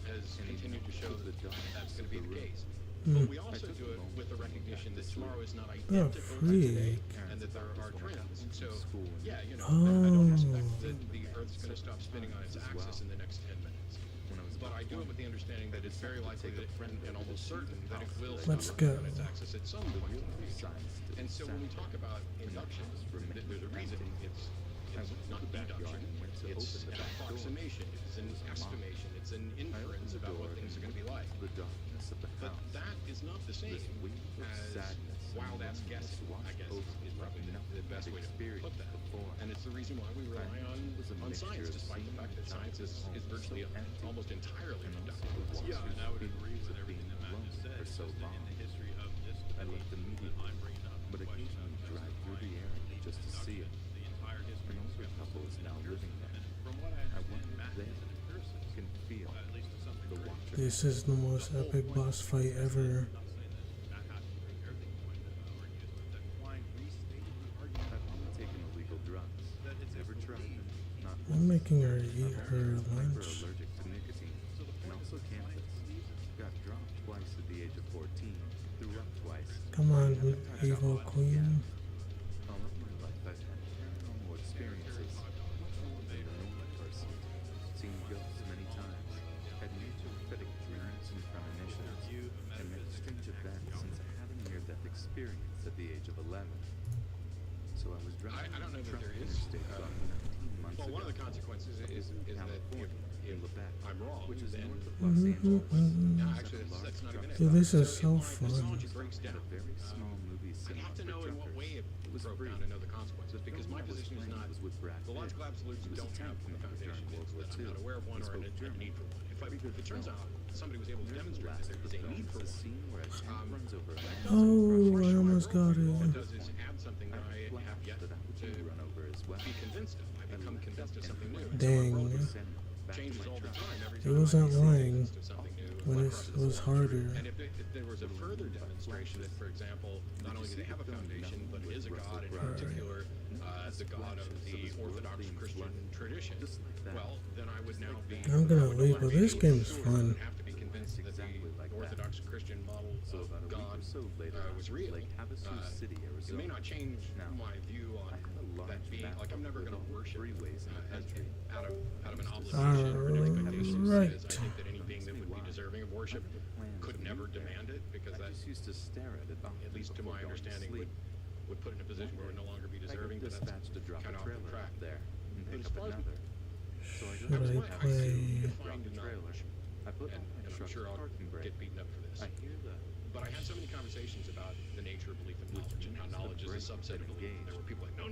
has continued to show that that's going to be the case. But we also do it with the recognition that tomorrow is not identical to today, and that there are trends. So, yeah, I don't expect that the Earth's going to stop spinning on its axis in the next 10 minutes. But I do it with the understanding that it's very likely that, and almost certain that it will Let's stop go. on its axis at some point in the future. And so when we talk about induction, there's a reason it's not deduction. It's an approximation. It's an estimation. It's an inference about what things are going to be like. But that is not the same as, wow, that's guessing, I guess, is probably the best way to put that. And it's the reason why we rely on science, despite the fact that science is virtually almost entirely inductive. Yeah, and I would agree with everything that Matt just said. So In long. the history of this I left immediately, I'm bringing up but occasionally drive through the area just to see it. the entire history An of older couple is now living there. From what I I wonder understand, if Matt they is an empiricist, can feel at least to some the degree. watcher. This is the most epic boss fight ever. I'm not saying that Matt has to agree with everything Quine argues, but that Quine restated the argument I've only taken illegal drugs. that it's Never tried them. Not I'm making her eat her Hyper lunch. allergic to nicotine, and also cannabis. Got dropped twice at the age of 14. Threw up twice. Come on, Evil Queen. All of my life age of 11. So I was driving I don't know that truck there is. interstate about 19 months Well, ago. one of the consequences is that if I'm wrong, which is then north of Los Angeles. no, actually, that's not even it. Dude, this is so if my fun. technology breaks down, A very small movie I cinema have to for know in what truckers. way it was broke free. down to know the consequences, because my position is not. was with Brad The logical Pitt. absolutes He was don't a have tank a commander foundation during World War that I'm II. not aware of one He or spoke a German. need for one. If it turns out somebody was able to demonstrate that there is a need for The one, scene where a tank runs over a man. Oh, I almost got all it it. does is add something that I have yet that I would to run over as well. be convinced of. I become convinced of something new. Dang. Changes all the time. Every He time wasn't I get lying convinced of something new. when it was harder. And if there was a further demonstration that, for example, not only do they have a foundation, but it is a God, in particular, the God of the Orthodox Christian tradition, well, then I would now be. I'm gonna leave, but this game's fun. Have to be convinced that the Orthodox Christian model of God was real. It may not change my view on that being, like, I'm never going to worship out of an obligation or an expectation. Right. Because I think that any being that would be deserving of worship could never demand it, because that, used to stare at it, at least to my understanding, would put it in a position where it would no longer be deserving. But that's to drop kind a of off trailer the track. out there and But pick as up far as another. So I Should got I my play? defined knowledge, I put and my I'm truck's sure I'll parking brake. get beaten up for this. I hear the But I had so many conversations about the nature of belief and knowledge, and how knowledge is a subset of belief. And there were people like, no,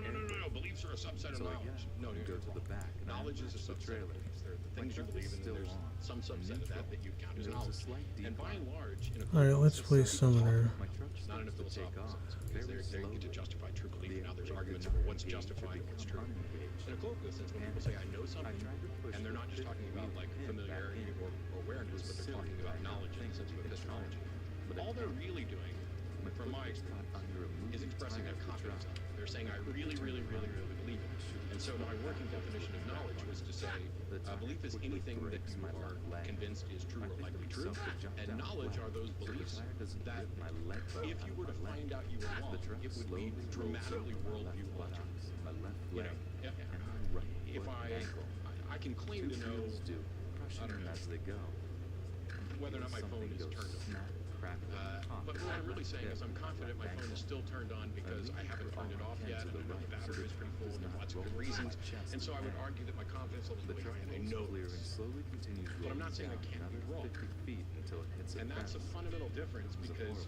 beliefs are a subset of So I knowledge. get No, and you're go to wrong. the back and I Knowledge is a unlatch the subset of trailer. beliefs. They're the My things you truck is believe, and then still there's on, some subset of that you count as There was a knowledge. slight And by and large, in a Alright, let's play Summoner. My truck not in a starts to take philosophical off sense, because very they get to slowly. justify true belief, The and now there's brake arguments did over not what's engage to justified and what's true. become unengaged. In a colloquial sense, when And people say I know something, tried to push and they're not just the talking about like pin back familiarity in. or awareness, but they're talking about knowledge in the sense of epistemology. All they're really doing, from my experience, is expressing their confidence. They're saying, I really, really, really, really believe it. And so my working definition of knowledge was to say, belief is anything that you are convinced is true or likely true, and knowledge are those beliefs that, if you were to find out you were wrong, it would be dramatically worldview altering. You know, if I can claim to know, I don't know, whether or not my phone is turned on. But what I'm really saying is I'm confident my phone is still turned on because I haven't turned it off yet, and I know the battery is pretty full, and there's lots of good reasons. And so I would argue that my confidence level is really high, and I know this. But I'm not saying I can't be wrong. And that's a fundamental difference, because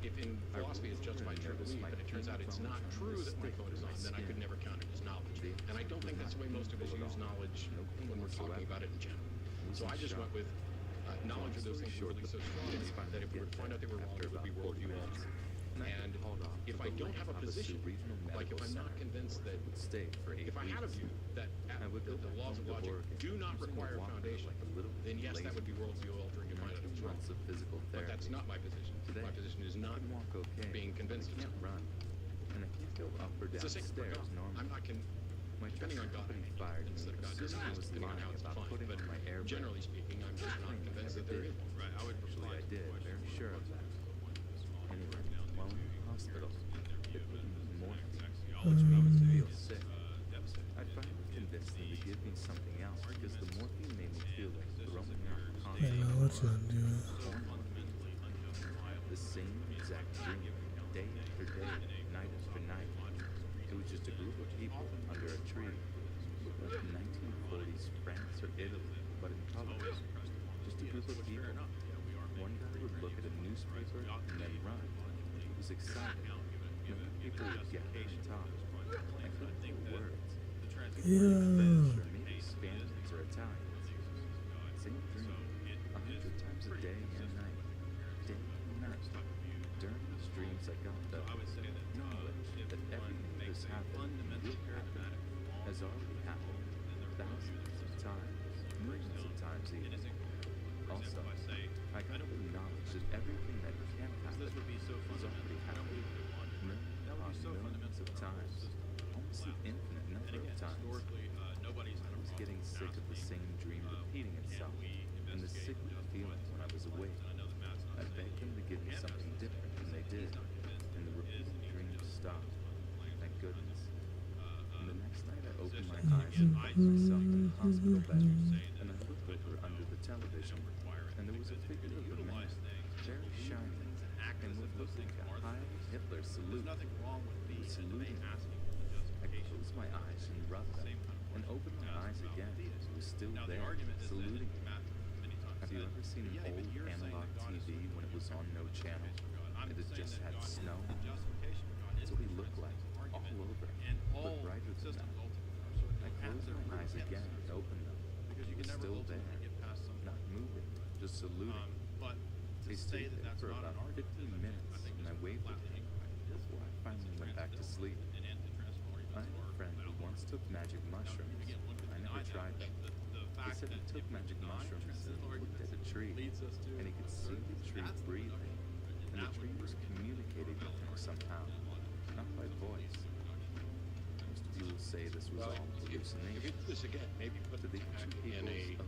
if in philosophy it's justified true belief, and it turns out it's not true that my phone is on, then I could never count it as knowledge. And I don't think that's the way most of us use knowledge when we're talking about it in general. So I just went with knowledge of those things we believe so strongly that if we were to find out they were wrong, it would be worldview altering. And if I don't have a position, like if I'm not convinced that, if I had a view that the laws of logic do not require a foundation, then yes, that would be worldview altering to find out it's wrong. But that's not my position. My position is not being convinced of something. It's the same for God. I'm not depending on God, I'm convinced that God doesn't exist, depending on how it's defined. But generally speaking, I'm just not convinced that there is one. Right, I would Actually, I did, very sure of that. Anyway, while in the hospital, it put me in morphine. Feel sick. I finally convinced them to give me something else, because the morphine made me feel like throwing up Wait, no, let's not do it. The same exact dream, day after day, night after night. It was just a group of people under a tree, like 1940s France or Italy, but in colors. Just a group of people. One guy would look at a newspaper and then run. He was excited. Many people would gather and talk. I couldn't hear words. Yeah. Or maybe Spaniards or Italians. Same dream, 100 times a day and night. Day and night. During these dreams I got the knowledge that everything that has happened will happen, has already happened, thousands of times, millions of times even. Also, I got the knowledge that everything that can happen has already happened, millions of times, almost an infinite number of times. I was getting sick of the same dream repeating itself, and the sickening feeling when I was awake. I begged them to give me something different, and they did, and the repeating dream stopped. Thank goodness. And the next night I opened my eyes and found myself in a hospital bed, and I looked over under the television, and there was a figure of a man, very shiny, and when Hitler got high, Hitler saluted. There's nothing wrong with the saluting. asking for the I justification. closed my eyes and rubbed them, and opened my eyes again. He was still Now, the there, argument is saluting me. that many times Have you ever seen an old analog TV when it was on no channel, and it just had snow? That's what he looked like, all over, but brighter than that. I closed my eyes again and opened them. He was still there, not moving, just saluting. He stayed there for about 15 minutes, and I waved at him before I finally went back to sleep. I had a friend who once took magic mushrooms. I never tried them. He said he took magic mushrooms and looked at a tree, and he could see the tree breathing, and the tree was communicating with him somehow, not by voice. Most of you will say this was all hallucination. This again, maybe put To the ancient in peoples, a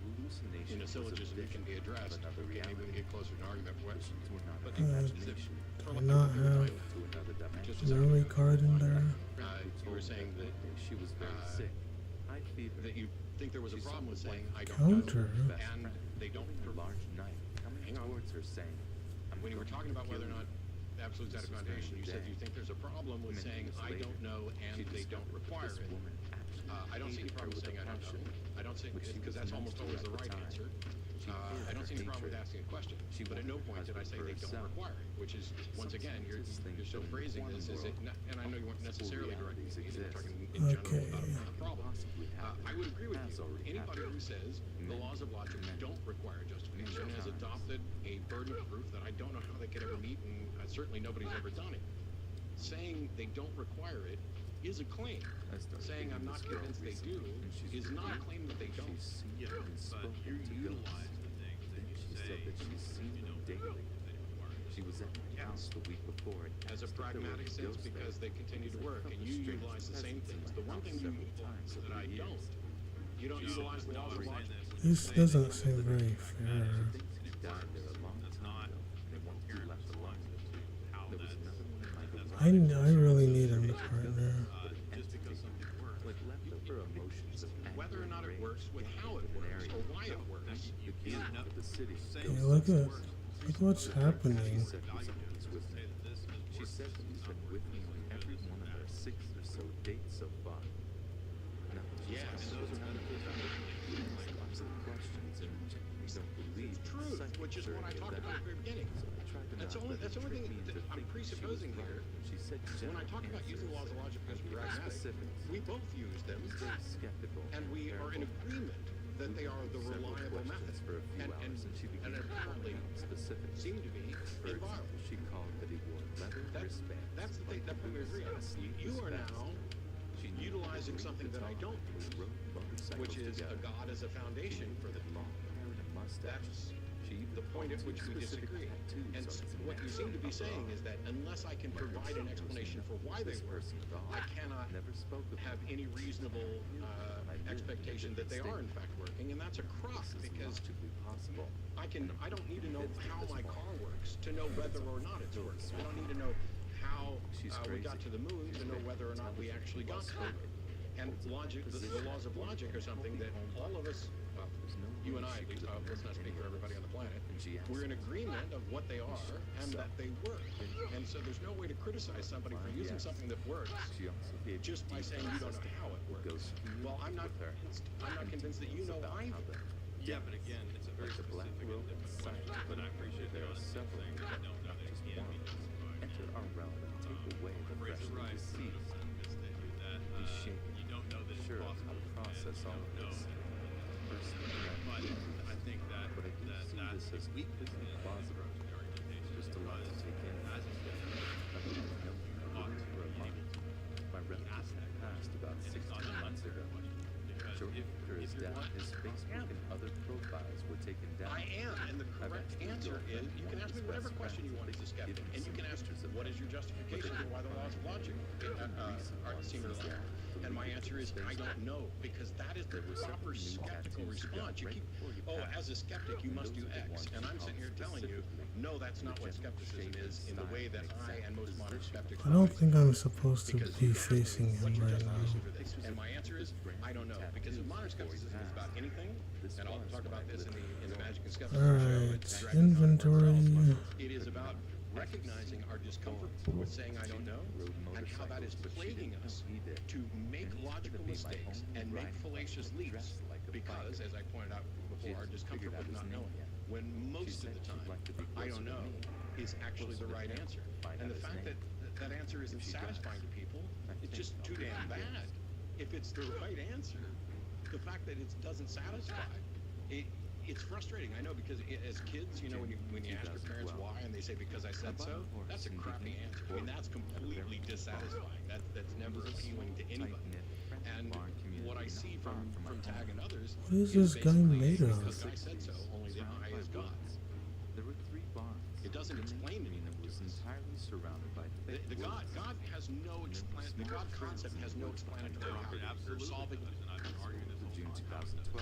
hallucination a was a syllogism that can be vision addressed. of another Okay, maybe we can reality. get closer to an argument. Visions were not But an imagination. Do not have To another dimension. memory card in there. You were saying that She was very sick. High fever. that you think there was a problem with saying I don't Counter. know, Best and friend, they don't. holding a large knife coming Hang on. towards her, saying, "I'm When you were going talking to about whether or kill not you." absolute This was during foundation, the you said day. you think there's a problem with Many saying years I later, don't know and she they don't discovered that require this it. woman actually I don't see any hated her problem with with saying a I don't passion, know. I don't see which she because was that's almost known always to the at right time. answer. She I don't see any problem with asking a question, She but at no wanted point did I say for they don't herself. require it, which is once again you're Sometimes still things phrasing in the this as it, quantum world, and I know you weren't necessarily directing realities me, you were exist. talking in general Okay. about the problem. Possibly happened, I would agree with has you. already Anybody happened. who says the Many, laws of logic many, don't require justification many has times. adopted a burden of proof that I don't know how they could ever meet, and certainly nobody's ever done it. Saying they don't require it is a claim. I started Saying I'm dating not this girl convinced they do recently, and she's is not a really- claim that they don't. She's seen Yeah, and but spoken you to utilize ghosts. the things that Then you she say said that she's seen you them don't daily. know that they require it. She was at my house the week before and As a asked if there were pragmatic any sense, ghosts because there, they continue to because I work, felt and a you strange utilize the same presence in things. my The one house thing you several times utilize that over I the don't, years. you don't utilize the laws of logic. This doesn't seem very fair. She thinks he died there a long time ago, and once he left alone. There was another one in my I really need a partner. with leftover emotions of anger Whether or not and it rage, works, with how it works, or why it works, the king of the city. Hey, look what's happening. She said he's with me. She said that he's been with me on every one of our 6 or so dates so far. Now that she's Yes. come to terms with that, she has lots of questions and we don't believe truth, which is what I talked about at the very beginning. So I tried to That's not only let that's the her only trick thing me that into I'm thinking presupposing she was here. right. She said When I general talk about using the laws of logic as answers and pragmatic, specifics. we both use them, I was very skeptical and we are in agreement that they are the Several reliable method, questions for a few hours, and she began apparently specifics. seem to be For involved. example, she called that he wore leather wristbands. That's the thing. like That's what we boots agree and on. a sleeveless You are vest. now She knew utilizing the something that I don't we use, rode motorcycles which is a together. God as a foundation She for the had long hair and a mustache. That's She even the point at called which two we specific disagree. tattoos And on his what you neck seem to be of saying her is that unless I can My provide an concern was explanation that for why they this work, person at all I cannot never spoke of have them. any reasonable expectation that they are in fact working, and that's a crock This is because logically possible. I don't need to know how my car works to know whether or not it's working. I don't need to know how we got to the moon to know whether or not we actually got to it. And logic, the laws of logic are something that all of us, you and I, at least, let's not speak for everybody on the planet, we're in agreement of what they are and that they work. And so there's no way to criticize somebody for using something that works She also gave just by saying you don't know how it works. Well, I'm not convinced that you know either. Yeah, but again, it's a very Like the black specific robe and different inside, question, but I appreciate there the are honesty of several saying I don't know not that just it can one. be. Enter our realm and take away the Phrase it freshly right, deceased. that Be shaken, you don't know that it's sure of how possible. to process all of this. First, But I think that but I do see this as weakness completely in plausible. Just a lot to take in. as you said, I didn't know for a month. My relative passed about 16 months ago. Shortly after his death, his Facebook and other profiles were taken down. I am, and the correct answer is you can ask me whatever question you want as a skeptic, and you can ask what is your justification for why the laws of logic seem to lie. And my answer is I don't know, because that is the proper skeptical response. You keep, as a skeptic, you must do X, and I'm sitting here telling you, no, that's not what skepticism is in the way that I and most modern skeptics. I don't think I'm supposed to be facing him right now. And my answer is I don't know, because if modern skepticism is about anything, and I'll talk about this in the Magic and Skepticism show. Alright, inventory. It is about recognizing our discomfort with saying I don't know, and how that is plaguing us to make logical mistakes and make fallacious leaps because, as I pointed out before, our discomfort with not knowing, when most of the time I don't know is actually the right answer. And the fact that that answer isn't satisfying to people, it's just too damn bad. If it's the right answer, the fact that it doesn't satisfy, it's frustrating. I know, because as kids, you know, when you ask your parents why and they say because I said so, that's a crappy answer. I mean, that's completely dissatisfying. That's never appealing to anybody. And what I see from Tag and others What is this guy made of? Because I said so, only the I is God. There were 3 barns. It doesn't explain me. It was entirely surrounded by The God has no the God concept has no explanatory power. Absolutely. Solving June 2012.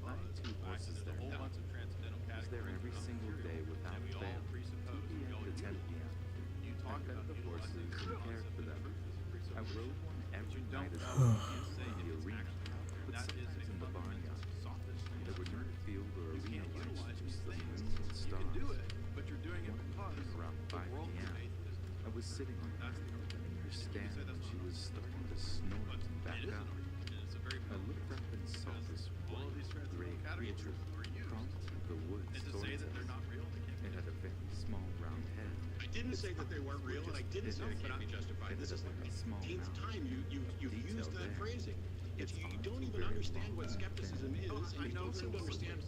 92 horses there now. I was there every single day without fail, 2 p.m. to 10 p.m. I fed the horses and cared for them. I rode one every night as well in the arena, but sometimes in the barnyard. There were no field or arena lights, just the moon and stars. Around 5 p.m., I was sitting on her stand and she was starting to snort and back up. I looked up and saw this white, gray creature crawling through the woods towards us. It had a very small round head. I didn't say that they weren't real, and I didn't say they can't be justified. This is like the 18th time you've used that phrasing. If you don't even understand what skepticism is, and you don't seem to understand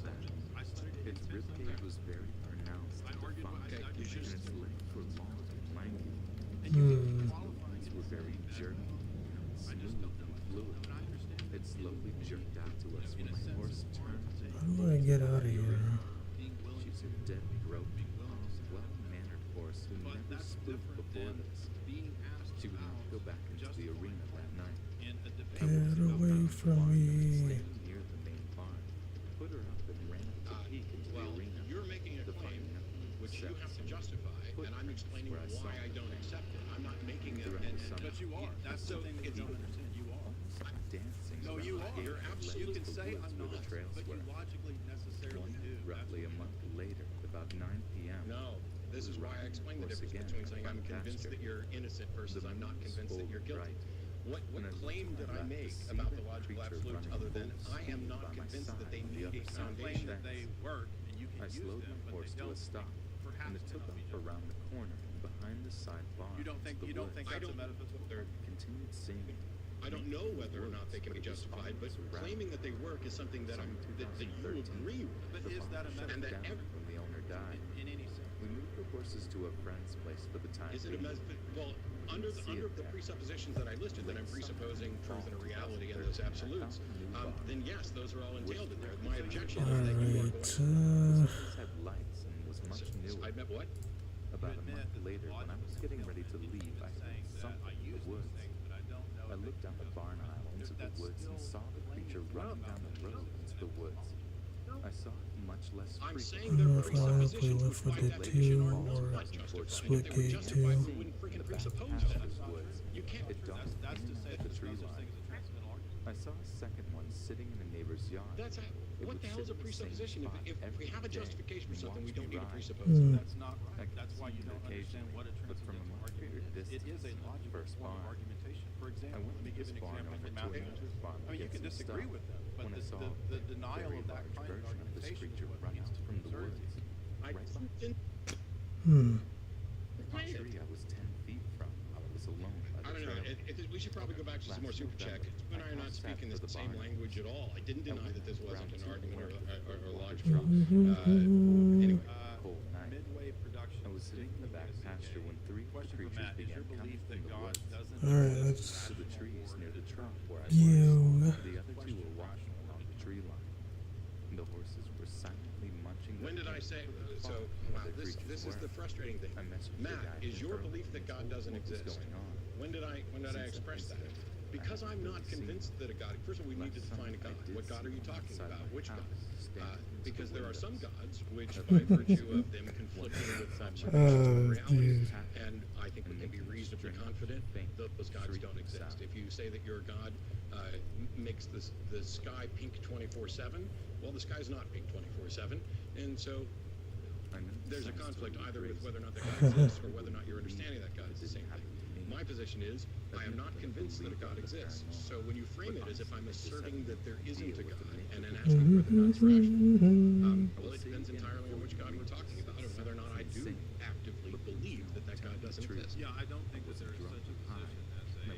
its ribcage was very pronounced and defined, and its legs were long and lanky. Its lines were very jerky, smooth and fluid. It slowly jerked out to us when my horse turned. How do I get out of here? She's a dead, broken, well-mannered horse who never spooked before this. She would not go back into the arena that night. Get away from me. Near the main barn, put her up and ran up the peak into the arena. You're making a claim which you have to justify, and I'm explaining why I don't accept it. I'm not making it, but you are. That's the thing that you don't understand. You are. Dancing. No, you are. You're absolutely. You can say I'm not, but you logically necessarily do. Roughly a month later, about 9 p.m. No. This is why I explained the difference between saying I'm convinced that you're innocent versus I'm not convinced that you're guilty. What claim did I make about the logical absolutes other than I am not convinced that they need a foundation? That they work and you can I slowed my horse to a stop, and it took off around the corner and behind the side barn. You don't think that's a metaphysical? Continued singing. I don't know whether or not they can be justified, but claiming that they work is something that that you agree with. But is that a when the owner died? In any sense? We moved the horses to a friend's place for the time. Is it a well, under the presuppositions that I listed, that I'm presupposing truth and a reality and those absolutes, then yes, those are all entailed in there. My objection is that you are going had lights and was much newer. I met what? About a month later, when I was getting ready to leave, I saw something in the woods. I looked down the barn aisle into the woods and saw the creature running down the road into the woods. I saw it much less I'm saying I don't know if I want to play Left 4 Dead 2 or Splitgate 2. You can't. It dawned at the tree line. I saw a second one sitting in a neighbor's yard. What the hell is a presupposition? If we have a justification for something, we don't need to presuppose it. That's not right. That's why you don't understand what a transcendental argument is. It is a logical form of argumentation. For example, let me give an example from Meachew. I mean, you can disagree with them, but the denial of that kind of argumentation is what leads to absurdity. The tree I was 10 feet from, I was alone. I don't know. We should probably go back to some more super check. You and I are not speaking the same language at all. I didn't deny that this wasn't an argument or logical. Anyway. Midway production. I was sitting in the back pasture when 3 creatures began coming from the woods to the trees near the trunk where I was. The other 2 were walking along the tree line. The horses were silently munching. When did I say so? Wow, this is the frustrating thing. Matt, is your belief that God doesn't exist? When did I express that? Because I'm not convinced that a God. First of all, we need to define a God. What God are you talking about? Which God? Because there are some gods which, by virtue of them conflicting with observation reality, and I think we can be reasonably confident those gods don't exist. If you say that your God makes the sky pink 24/7, well, the sky's not pink 24/7, and so there's a conflict either with whether or not that God exists or whether or not your understanding that God is the same thing. My position is, I am not convinced that a God exists. So when you frame it as if I'm asserting that there isn't a God and then asking whether or not it's rational, well, it depends entirely on which God we're talking about and whether or not I do actively believe that that God doesn't exist. Yeah, I don't think that there is such a position as a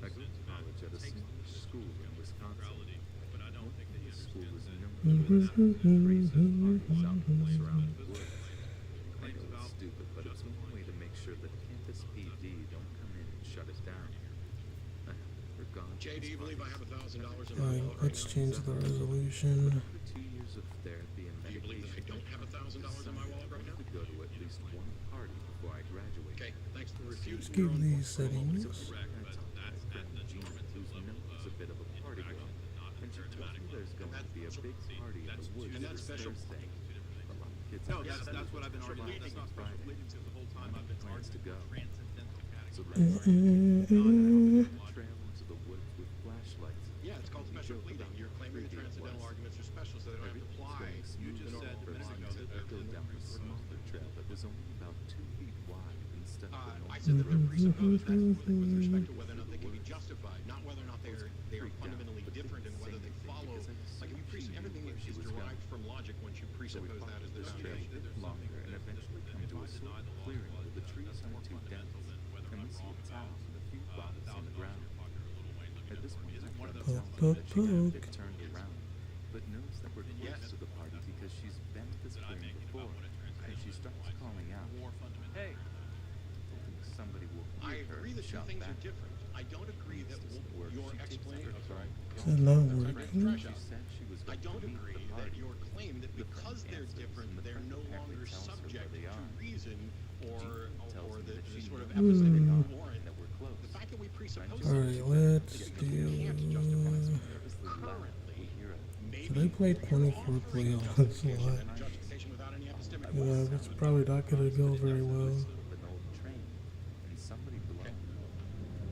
I go to college at a small school in Wisconsin, but I don't think that the school is known Mhm. for its abrasive parties out in the surrounding woods. I know it's stupid, but it's one way to make sure that campus PD don't come in and shut it down. I forgot. Jay, do you believe I have $1,000 in my Alright, wallet right let's now? change the resolution. After 2 years of therapy and Do you believe that I don't have $1,000 in my wallet right now? to go to at least one party before I graduate. Okay, thanks for refusing. Let's keep these settings. Is a bit of a party girl, and she tells me there's going to be a big party in the woods and that's this special. Thursday. A lot of kids No, have that's what I've been arguing. That's not special Friday. fleeting, because the whole time I've been Plans to go. So arguing. let's trail into the woods with flashlights. Yeah, it's called special pleading. You're claiming the transcendental arguments are special so they don't have to apply. You just said a minute ago that I go down a smaller trail that was only about 2 feet wide instead of the I said that they're presupposed with respect to whether or not they can be justified, not whether or not they are fundamentally different and whether they follow. Like if you everything is derived from logic once you presuppose that as the foundation. longer and eventually come to a sort of clearing where the trees aren't too dense, and we see a town and a few bottles on the ground. At this point, my friend tells me that she got a bit turned around, but knows that we're close to the party because she's been at this clearing before, and she starts calling out, "Hey!" hoping somebody will I hear her agree and that two shout things are back. different. I don't agree that your explanation. Is that not working? I don't agree that your claim that because they're different, they're no longer subject to reason or the sort of epistemic warrant. The fact that we presuppose Alright, let's do. Should I play 24 play onslaught? Yeah, it's probably not gonna go very well. And somebody below.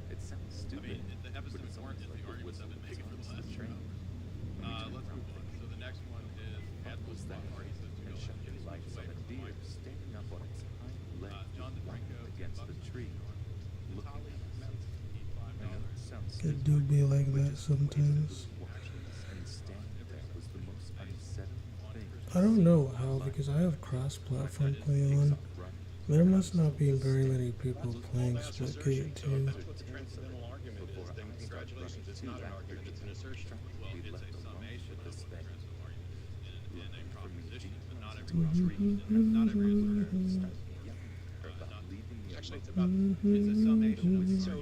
It sounds stupid, the epistemic warrant is the arguments I've been making for the last train. Let's move on. So the next one is Was that and shining lights on a deer standing up on its hind leg against the tree, looking at us. I know it sounds It do be like that sometimes. watching us and standing there was the most unsettling thing. I don't know how, because I have cross-platform play on. There must not be very many people playing Split-Gate too. That's what the transcendental argument is. Then congratulations, it's not an argument, it's an assertion. well, it's a summation of this thing. in a proposition, but not every proposition, not every assertion. Actually, it's about It's a summation of so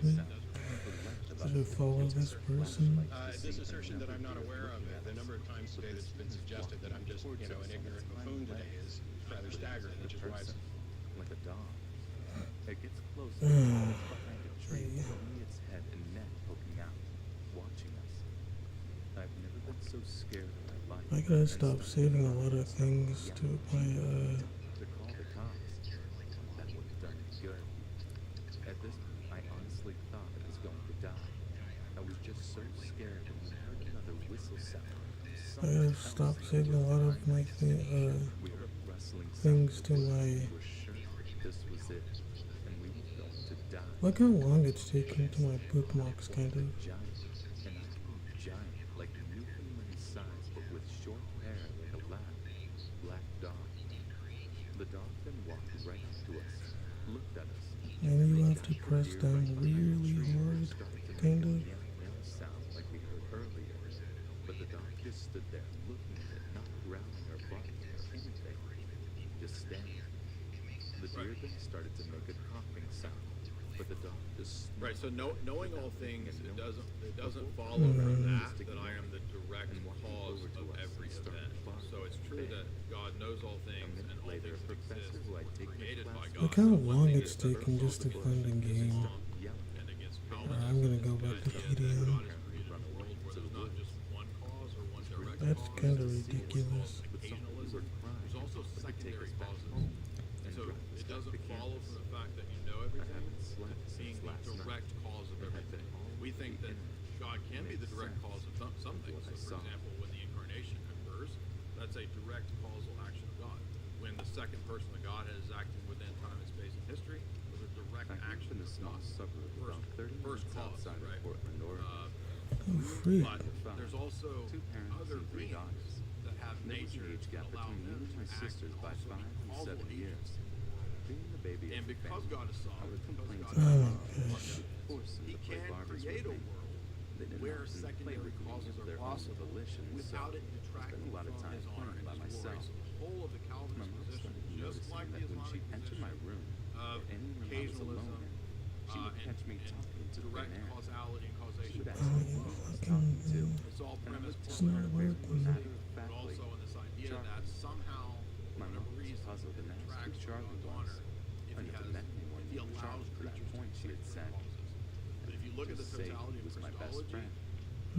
Should I follow this person? this assertion that I'm not aware of, the number of times today that's been suggested that I'm just, an ignorant buffoon today is rather staggering, which is why it's like a dog. It gets close and behind a tree, only its head and neck poking out, watching us. I've never been so scared in my life. I gotta stop saving a lot of things to my To call the cops. That would have done me good. At this point, I honestly thought I was going to die. I was just so scared when we heard another whistle sound. I gotta stop saving a lot of my things to my. This was it, and we were going to die. Look how long it's taking to my bookmarks, kind of. Giant, and I mean giant, like Newfoundland size, but with short hair like a black dog. The dog then walked right up to us, looked at us. And you have to press down really hard, kind of. Sound like we heard earlier, but the dog just stood there looking at it, not growling or barking or anything, just standing. The deer then started to make a coughing sound, but the dog just Right, so knowing all things, it doesn't follow from that I am the direct cause of every event. So it's true that God knows all things and all things that exist were created by God. Look how long it's taking just to find a game. Alright, I'm gonna go back to PDM. That's kind of ridiculous. There's also secondary causes. So it doesn't follow from the fact that you know everything being the direct cause of everything. We think that God can be the direct cause of some things. So for example, when the incarnation occurs, That's a direct causal action of God. When the second person of God is acting within time and space and history, those are direct actions of God. First cause, right? But there's also other beings that have nature that allow them to act and also be causal agents. And because God is sovereign, because God is omnipotent, He can create a world where secondary causes are possible without it detracting from His honor and His glory. So the whole of the Calvinist position, just like the Islamic position of occasionalism and direct causality and causation, it's all premised on but also in this idea that somehow, for whatever reason, it detracts from God's honor if He allows creatures to create causes. But if you look at the totality of Christology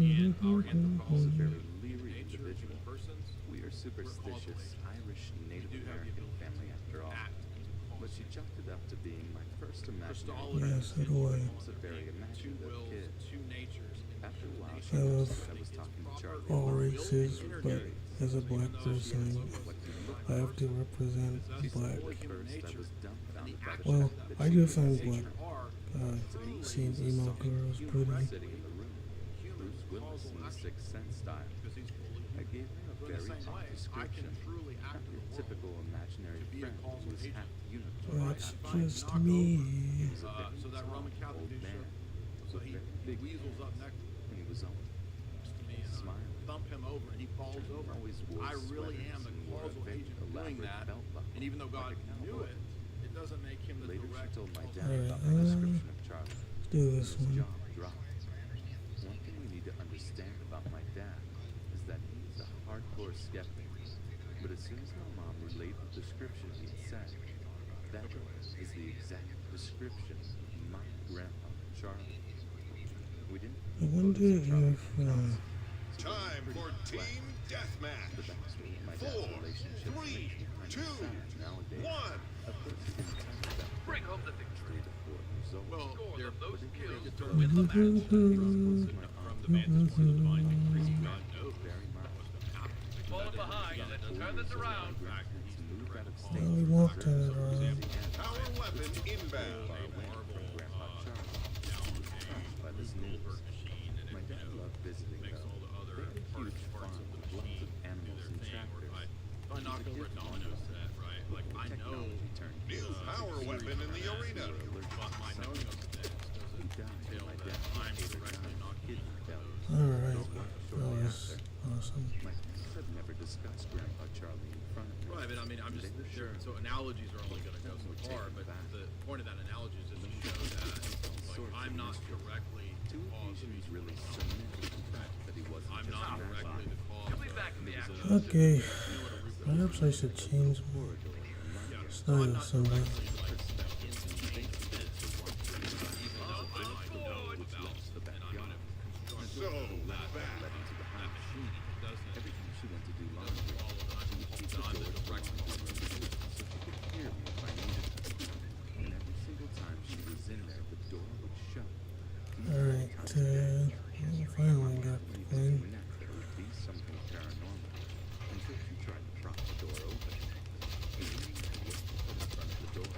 and our anthropology, nature, of human persons, we are superstitious Irish Native American family after all. But she chalked it up to being my first imaginary. Yes, it was. A very imaginative kid. Two natures. After a while, I love all races, but as a black person, I have to represent black. Well, I do find black seeing emo girls pretty. Willis in the Sixth Sense style. I gave her a very hot description. Not your typical imaginary friend who is half unicorn. That's just me. So that Roman Catholic bishop, so he weasels up next and he was on to me and thump him over, and he falls over. I really am the causal agent of doing that, and even though God knew it, it doesn't make him the direct. Alright, let's do this one. One thing we need to understand about my dad is that he's a hardcore skeptic. But as soon as my mom relayed the description he had said, that is the exact description of my grandpa, Charlie. We didn't. I wonder if time for team deathmatch. 4, 3, 2, 1. Bring home the victory. Well, they're those kills to win the match from the mantis to the divine victory. God knows what's going to happen. Fall behind and turn this around. yeah, we won't turn it around. Power weapon inbound. By this neighbor. My dad loved visiting huge farms with lots of animals and tractors. If I knock over a domino set, right, like I know new power weapon in the arena. But my knowing of the doesn't entail that I'm directly knocking those. Alright, that was awesome. My parents have never discussed Grandpa Charlie in front of me. Right, but I mean, I'm just sure. So analogies are only going to go so far, but the point of that analogy is just to show that like, I'm not directly the cause of each really cemented the fact that he wasn't. I'm not directly the cause of Okay, perhaps I should change my style somewhat. So bad. Every time she went to do laundry, she would keep the door open so she could hear me if I needed her. And every single time she was in there, the door would shut. Alright, finally got clean. There would be something paranormal until she tried to prop the door open. And then she looked in front of the door.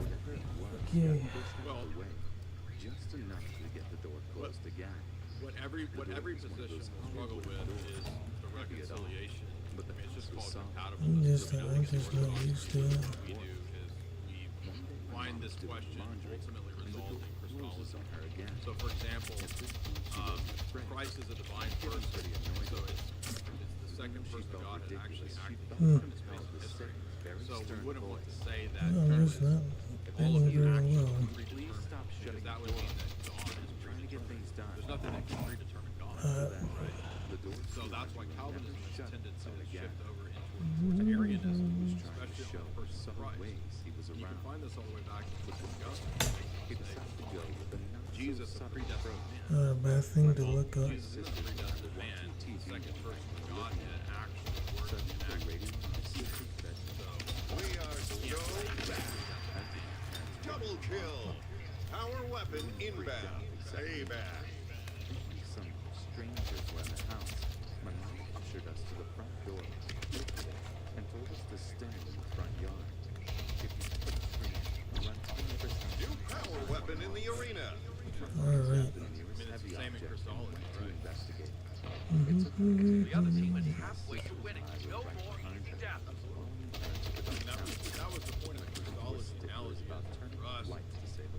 Whatever it was, Okay. pushed it away, just enough to get the door closed again. What every position will struggle with is the reconciliation. I mean, it's just called compatible. I'm just not used to it. What we do is we find this question ultimately resolved in Christology. So, for example, Christ is a divine person, so it's the second person of God that actually acted in space and history. So we wouldn't want to say that No, I'm just not feeling very well. because that would mean that God is predetermined. There's nothing that can predetermine God, right? So that's why Calvinism has a tendency to shift over into Arianism, especially on the person of Christ. You can find this all the way back to Augustine. Jesus, a predestined man. Bad thing to look up. Jesus is a predestined man. The second person of Godhead actually works in action. We are so bad. Double kill. Power weapon inbound. Payback. Some strangers were in the house. My mom ushered us to the front door. Alright. It's the same in Christology, right? Mm-hmm. The other team is halfway to winning. No more easy death. That was the point of the Christology analogy. For us,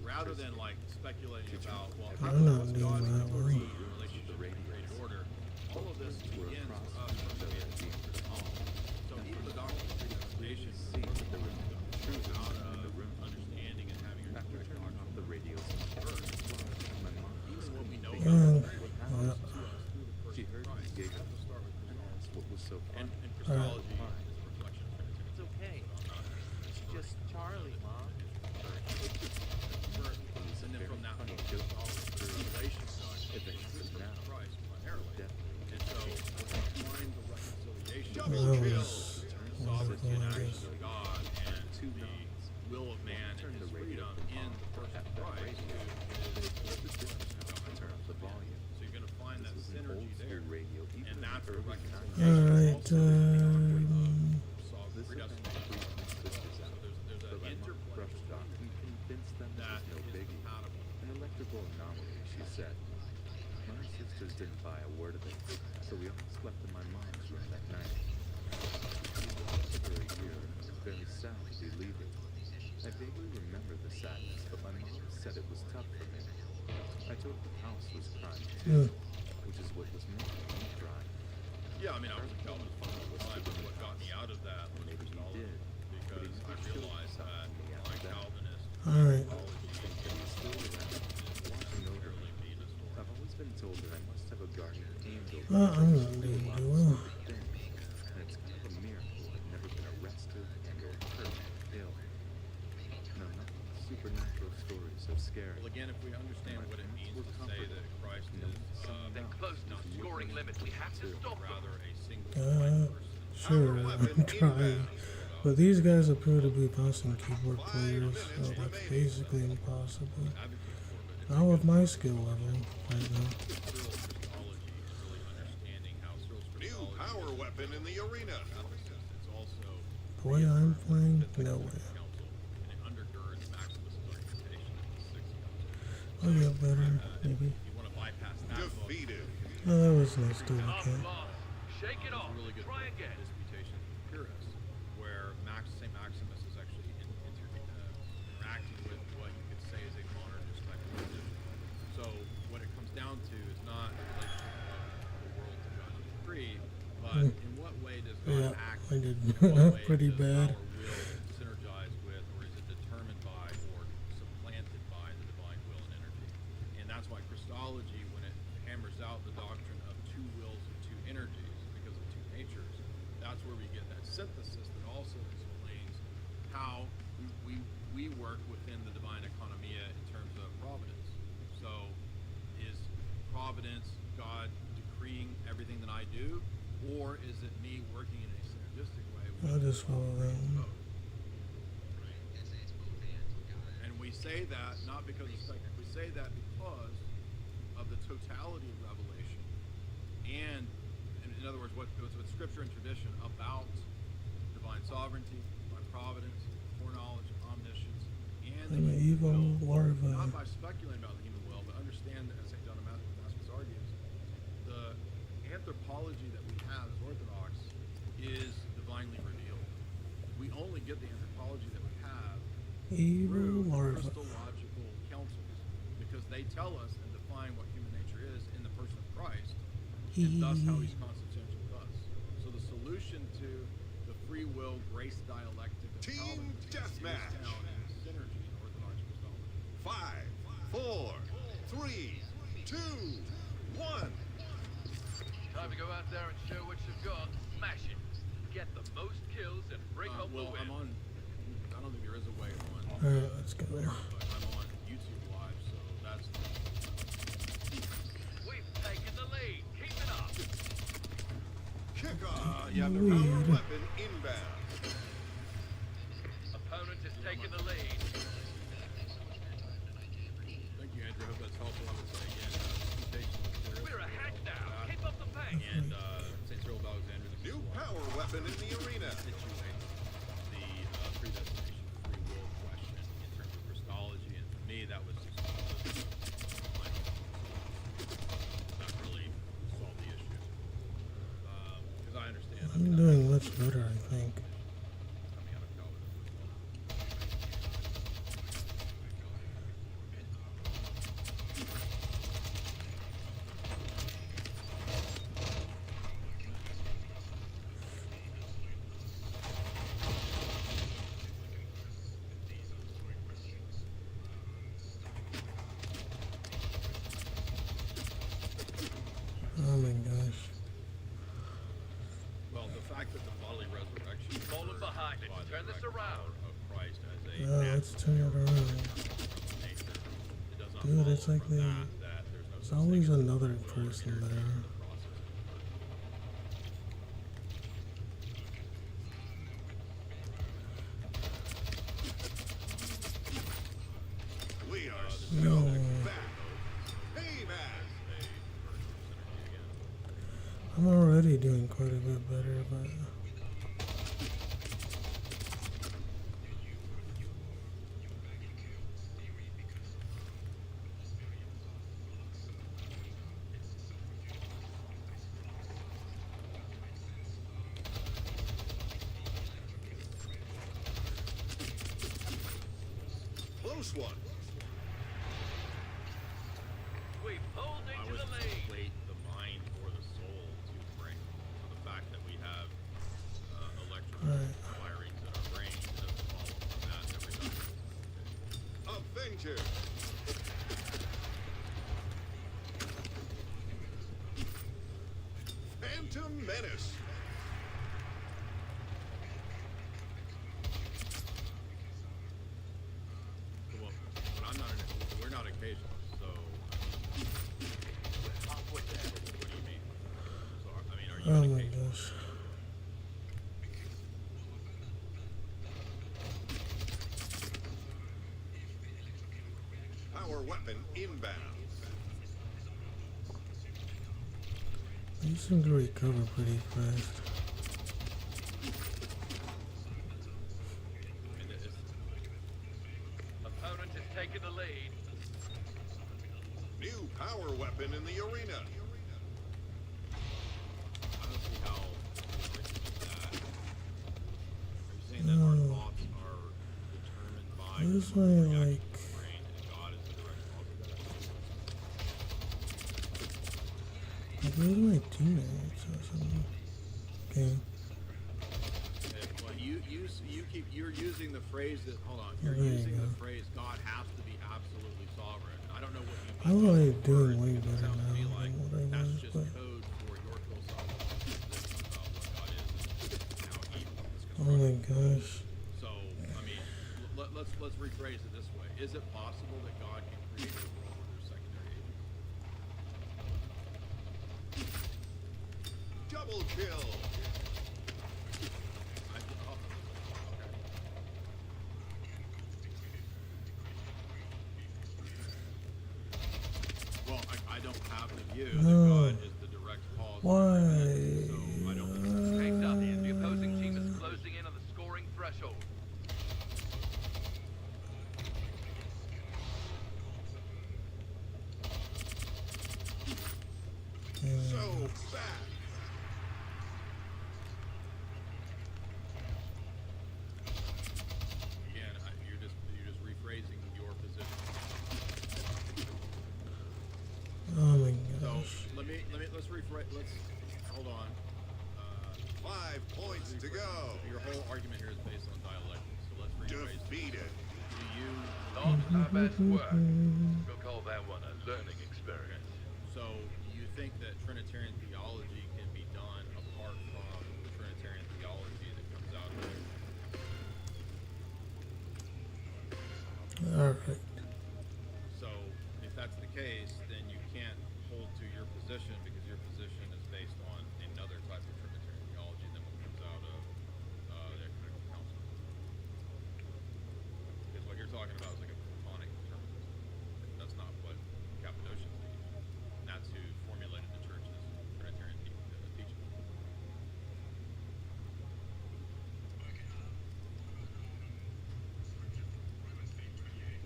rather than like speculating about, well, how does God agree in relationship to the created order, all of this begins for us from the So even the doctrine of predestination comes out of understanding and having a correct doctrine of the radio first. Even what we know about She heard me giggle and asked what was so funny. and Christology is a reflection of Trinitarianism. It's okay. It's just Charlie, Mom. And then from that point, revelation is Christ primarily. And so when we find the reconciliation sovereignty and action of God and the will of man and his freedom in the person of Christ, so you're going to find that synergy there, and that's the reconciliation. Alright, An electrical anomaly, she said. My sisters didn't buy a word of it, so we all slept in my mom's room that night. She was for a year and was very sad to be leaving. I vaguely remember the sadness, but my mom said it was tough for me. I told her the house was crying too, which is what was making me cry. Yeah, I mean, I was a Calvinist for a long time, but what got me out of that was Christology, because I realized that my Calvinist alright. I've always been told that I must have a guardian angel. I'm not doing too well. And it's kind of a miracle I've never been arrested and or hurt, ill. No, not supernatural stories of scary. Well, again, if we understand what it means to say that Christ is They're close to the scoring limit. We have to stop them. rather a single Sure, I'm trying. But these guys appear to be mouse and keyboard players, so that's basically impossible. Not with my skill level right now. New power weapon in the arena. The way I'm playing, no way. I'll get better, maybe. Defeated. Oh, that was nice to look at. Shake it off. Really good Try again. disputation of Pyrrhus, where St. Maximus is actually interacting with what you could say is a modernist type of position. So what it comes down to is not the relation of the world to God and the decree, but in what way does God act? I did In what way pretty does bad. our will synergize with, or is it determined by, or supplanted by the divine will and energy? And that's why Christology, when it hammers out the doctrine of two wills and two energies because of two natures, that's where we get that synthesis that also explains how we work within the divine economia in terms of providence. So is providence God decreeing everything that I do, or is it me working in a synergistic way? I'll just follow that one. And we say that not because it's technical. We say that because of the totality of revelation, and in other words, what Scripture and tradition about divine sovereignty, divine providence, foreknowledge, omniscience, and the I'm an evil larva. not by speculating about the human will, but understand that, as St. John Damascus argues, the anthropology that we have as Orthodox is divinely revealed. We only get the anthropology that we have Evil through larva. Christological counsels, because they tell us and define what human nature is in the person of Christ, and thus how he's consubstantial with us. So the solution to the free will grace dialectic of Team deathmatch. found in synergy in Orthodox Christology. 5, 4, 3, 2, 1. Time to go out there and show what you've got. Smash it. Get the most kills and bring home the Well, win. I don't think there is a way on Alright, let's go. Twitter, but I'm on YouTube Live, so that's. We've taken the lead. Keep it up. Kickoff. You have the power weapon inbound. Opponent is taking the lead. Thank you, Andrew. Hope that's helpful. I would say again, We're ahead now. Keep up the pace. and St. Cyril of Alexandria. New power weapon in the arena. Situate the predestination free will question in terms of Christology, and for me, that was just that's better, I think. Oh my gosh. Well, the fact that the bodily resurrection Falling behind it. Turn this around. of Christ as a Let's turn it around. Dude, it's like there's always another person there. We are No. back. Payback. I'm already doing quite a bit better, but Close one. We pulled I into would the lead. equate the mind or the soul to bring to the fact that we have electrical wirings in our brain that follow from that every time. Avenger. Phantom Menace. Well, but I'm not we're not occasionalists, so what do you mean? So, I mean, are you oh an my occasionalist? gosh. Power weapon inbound. You seem to recover pretty fast. Opponent is taking the lead. New power weapon in the arena. I don't see how that. Are you saying that our No. thoughts are determined by This the way, reaction like, of the brain and God is the direct cause of that? like, where's my teammates or something? Okay. Well, you're using the phrase that, hold on, you're There you using go. the phrase God has to be absolutely sovereign. I don't know what you mean. I'm by already those doing words, way because it better sounds to now me than like what I that's was, just but code for your philosophical position about what God is and how evil is oh my gosh. So, I mean, let's rephrase it this way. Is it possible that God can create a world where there's secondary agents? Double kill. Well, I don't have the view No. that God is the direct cause. Why? So I don't. Picked up. The opposing team is closing in on the scoring threshold. So back. Again, you're just rephrasing your position. Oh my So gosh. let's rephrase. Let's hold on. 5 points to go. Your whole argument here is based on dialectics. So let's rephrase. Defeated. Do you? Not our best work. We'll call that one a learning experience. So you think that Trinitarian theology can be done apart from the Trinitarian theology that comes out of it? Alright. So if that's the case, then you can't hold to your position because your position is based on another type of Trinitarian theology than what comes out of the Ecumenical Council. Because what you're talking about is like a Platonic determinism. That's not what Cappadocians teach. And that's who formulated the church's Trinitarian teaching.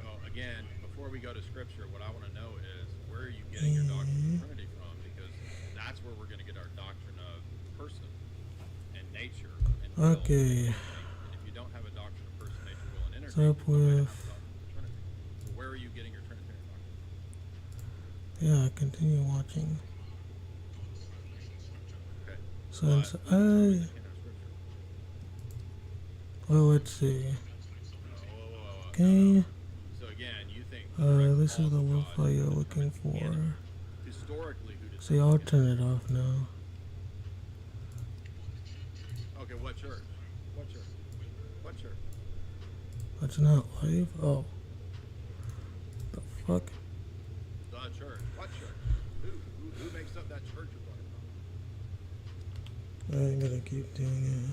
Well, again, before we go to Scripture, what I want to know is where are you getting your doctrine of the Trinity from? Because that's where we're going to get our doctrine of person and nature Okay. If you don't have a doctrine of person, nature, will, and energy, What's up with... so where are you getting your Trinitarian Yeah, continue watching. Okay. Since well, let's see. Okay. So again, you think this is the lo-fi you're looking for. See, I'll turn it off now. Okay, what church? What church? What church? That's not live? Oh. The fuck? The church. What church? Who makes up that church you're talking about? I ain't gonna keep doing it.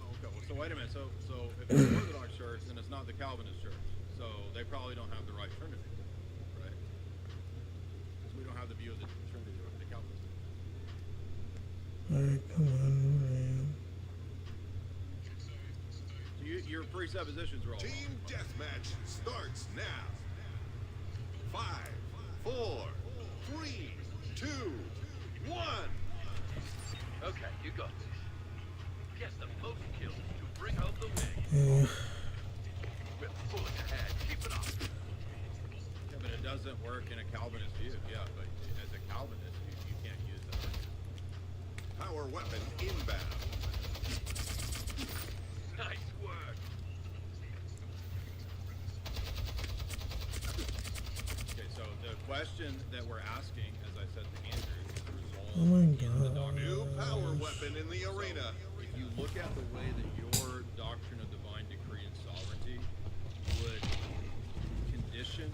Okay, well, so wait a minute. So if it's an Orthodox church, then it's not the Calvinist church. So they probably don't have the right Trinity, right? Because we don't have the view of the Trinity of the Calvinists. Alright, come on, man. So your presuppositions are all Team deathmatch starts now. 5, 4, 3, 2, 1. Okay, you got this. Get the most kills to bring home the win. Yeah. We're pulling ahead. Keep it up. Yeah, but it doesn't work in a Calvinist view. Yeah, but as a Calvinist, you can't use that. Power weapon inbound. Nice work. Okay, so the question that we're asking, as I said to Andrew, is resolved Oh my in the god. doctrine. New power weapon in the arena. If you look at the way that your doctrine of divine decree and sovereignty would condition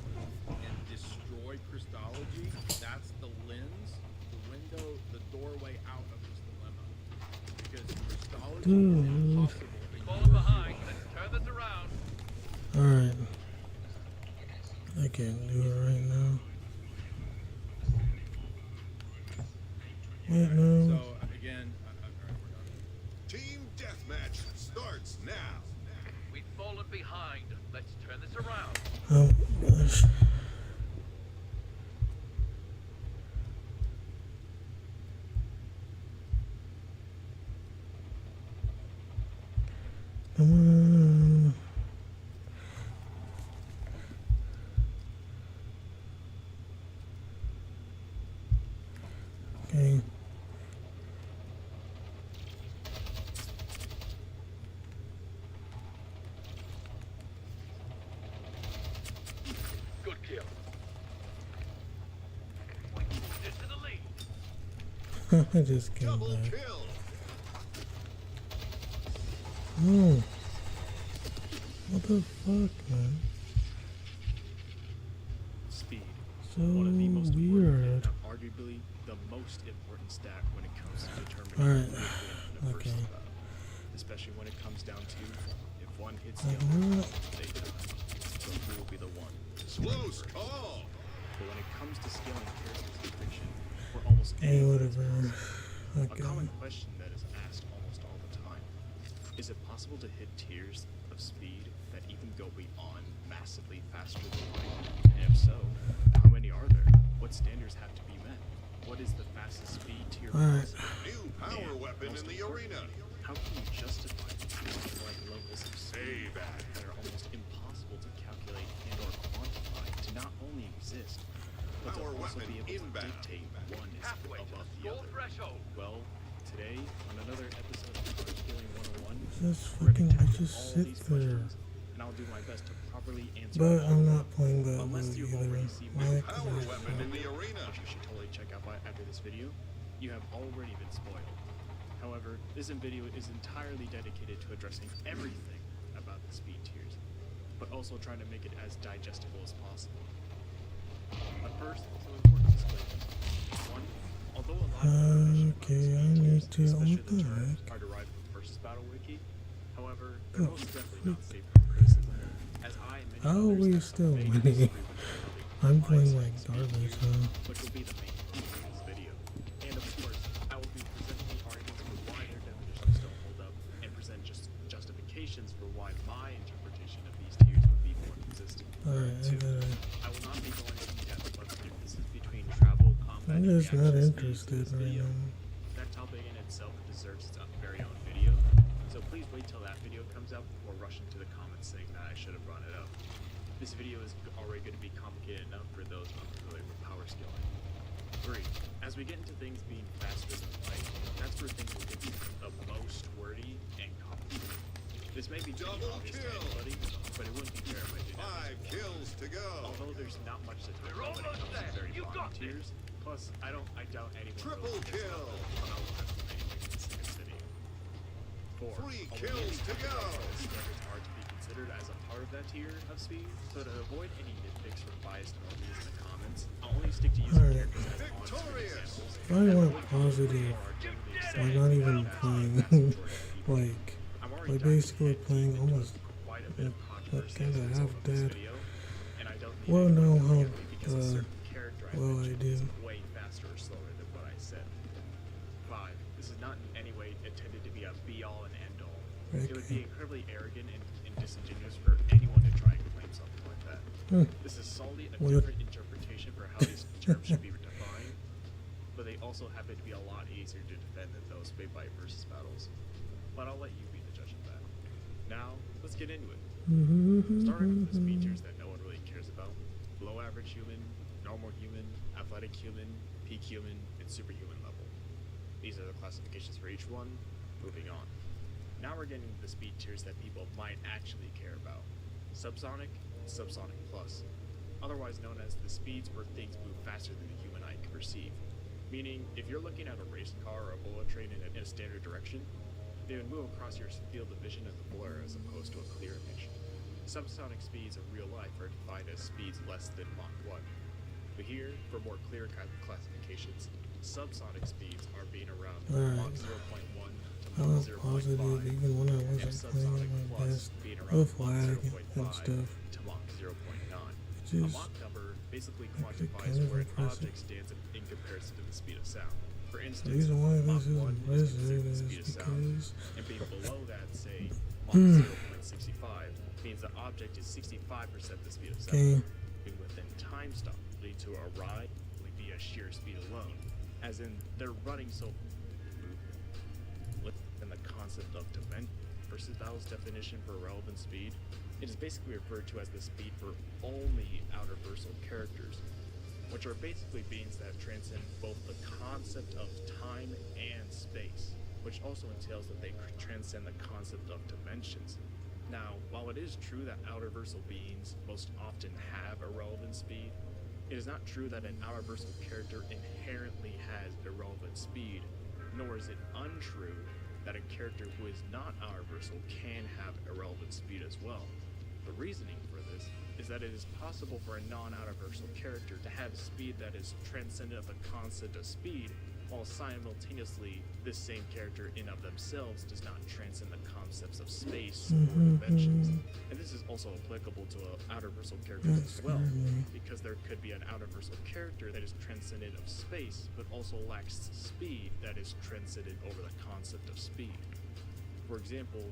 and destroy Christology, that's the lens, the window, the doorway out of this dilemma. Because Christology is impossible. Falling behind. Let's turn this around. Alright. I can't do it right now. Wait, no. So, again, Team deathmatch starts now. We've fallen behind. Let's turn this around. Oh, gosh. Come on. Okay. Good kill. We moved into the lead. I just came Double back. kill. Oh. What the fuck, man? Speed. So One of the most weird. arguably the most important stat when it comes to determining Alright. who will win in a Okay. first battle. Especially when it comes down to if one hits the Like other, what? they die. So who will be the one to score Close first? call. But when it comes to scaling character's conviction, we're almost Hey, anyone whatever. A Okay. common question that is asked almost all the time. Is it possible to hit tiers of speed that even go beyond massively faster than light? And if so, how many are there? What standards have to be met? What is the fastest speed tier Alright. possible? New power weapon in the arena. How can you justify like levels of speed that are almost impossible to calculate and or quantify to not only exist, but to Power also weapon be able inbound. to dictate one is Halfway to above the the score other? threshold. Well, today on another episode of Card Scaling 101, Just we're fucking gonna tackle just all sit these there. questions, and I'll do my best to properly answer But all I'm of not them. playing that Unless move you've either. already seen my Like Power this. weapon in the arena. which you should totally check out after this video, you have already been spoiled. However, this video is entirely dedicated to addressing everything about the speed tiers, but also trying to make it as digestible as possible. But first, some important disclaimers. One, although a lot of information about Okay, I speed need tiers, to. especially What the the terms, heck? are derived from Versus Battle Wiki. However, The they're most definitely not frick? safe from criticism, as I and many How are others we have still made winning? disagree with the early I'm mindset playing of like speed garbage, tiers, huh? which will be the main theme of this video. And of course, I will be presenting the arguments for why their definitions don't hold up, and present justifications for why my interpretation of these tiers would be more consistent. Alright, I Two, gotta. I will not be going into depth about the differences between travel, combat, I'm just not interested right now. That topic in itself deserves its very own video, so please wait till that video comes out before rushing to the comments saying that I should have brought it up. This video is already going to be complicated enough for those unfamiliar with power scaling. 3. As we get into things being faster than light, that's where things will get the most wordy and complicated. This may be too obvious to anybody, but it wouldn't be fair if I did not. 5 kills to go. Although there's not much to talk about when it comes to very bottom tiers, plus I doubt anyone Triple really cares kill. about anything in Secret City. 4. 3 kills to go. It's hard to be considered as a part of that tier of speed, so to avoid any nitpicks from biased normals in the comments, I'll only stick to using characters as on-screen examples. If I want positive, like not even playing, like basically playing almost kind of half dead. Well, know how well I do. Way faster or slower than what I said. 5. This is not in any way intended to be a be-all and end-all. It would be incredibly arrogant and disingenuous for anyone to try and claim something like that. This is solely a different interpretation for how these terms should be defined, but they also happen to be a lot easier to defend than those big bite versus battles. But I'll let you be the judge of that. Now, let's get into it. Starting with the speed tiers that no one really cares about. Below average human, normal human, athletic human, peak human, and superhuman level. These are the classifications for each one. Moving on. Now we're getting to the speed tiers that people might actually care about. Subsonic and Subsonic Plus. Otherwise known as the speeds where things move faster than the human eye can perceive. Meaning, if you're looking at a race car or a bullet train in a standard direction, they would move across your field of vision as a blur as opposed to a clear image. Subsonic speeds in real life are defined as speeds less than Mach 1. But here, for more clear classifications, subsonic speeds are being around Mach 0.1 to I'm Mach not positive 0.5, even when I and wasn't playing subsonic at my plus best being around with Mach lag 0.5 and stuff. to Mach 0.9. Just A Mach number basically actually quantifies kind of where an impressive. object stands in comparison to the speed of sound. For The instance, reason why Mach this is 1 is considered the speed of sound, because and being below that, say, Mach 0.65, means the object is 65% the speed of sound. Being within time stop, leading to a ride via sheer speed alone, as in they're running so in the concept of dimension versus Bell's definition for relevant speed. It is basically referred to as the speed for only outer versal characters, which are basically beings that transcend both the concept of time and space, which also entails that they transcend the concept of dimensions. Now, while it is true that outer versal beings most often have irrelevant speed, it is not true that an outer versal character inherently has irrelevant speed, nor is it untrue that a character who is not outer versal can have irrelevant speed as well. The reasoning for this is that it is possible for a non-outer versal character to have speed that is transcendent of the concept of speed, while simultaneously this same character in of themselves does not transcend the concepts of space or dimensions. And this is also applicable to outer versal characters as well, because there could be an outer versal character that is transcendent of space, but also lacks speed that is transcendent over the concept of speed. For example,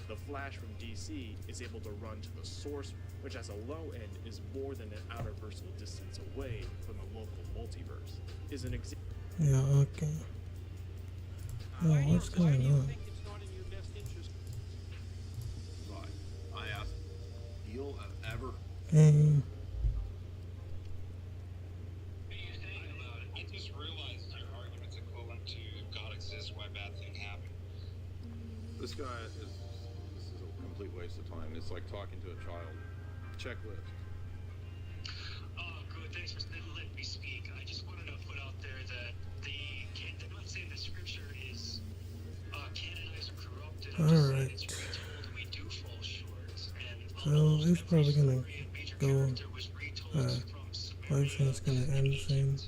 the Flash from DC is able to run to the source, which as a low end is more than an outer versal distance away from the local multiverse. Is an example. yeah, okay. Oh, what's going on? I asked, deal of ever. Game. You just realized your argument's equivalent to if God exists, why bad thing happened. This is a complete waste of time. It's like talking to a child. Checklist. Oh, good. Thanks for letting me speak. I just wanted to put out there that I'm not saying the scripture is canonized or corrupted. I'm just saying it's retold. We do fall short. So it's probably gonna go. Live stream's gonna end soon.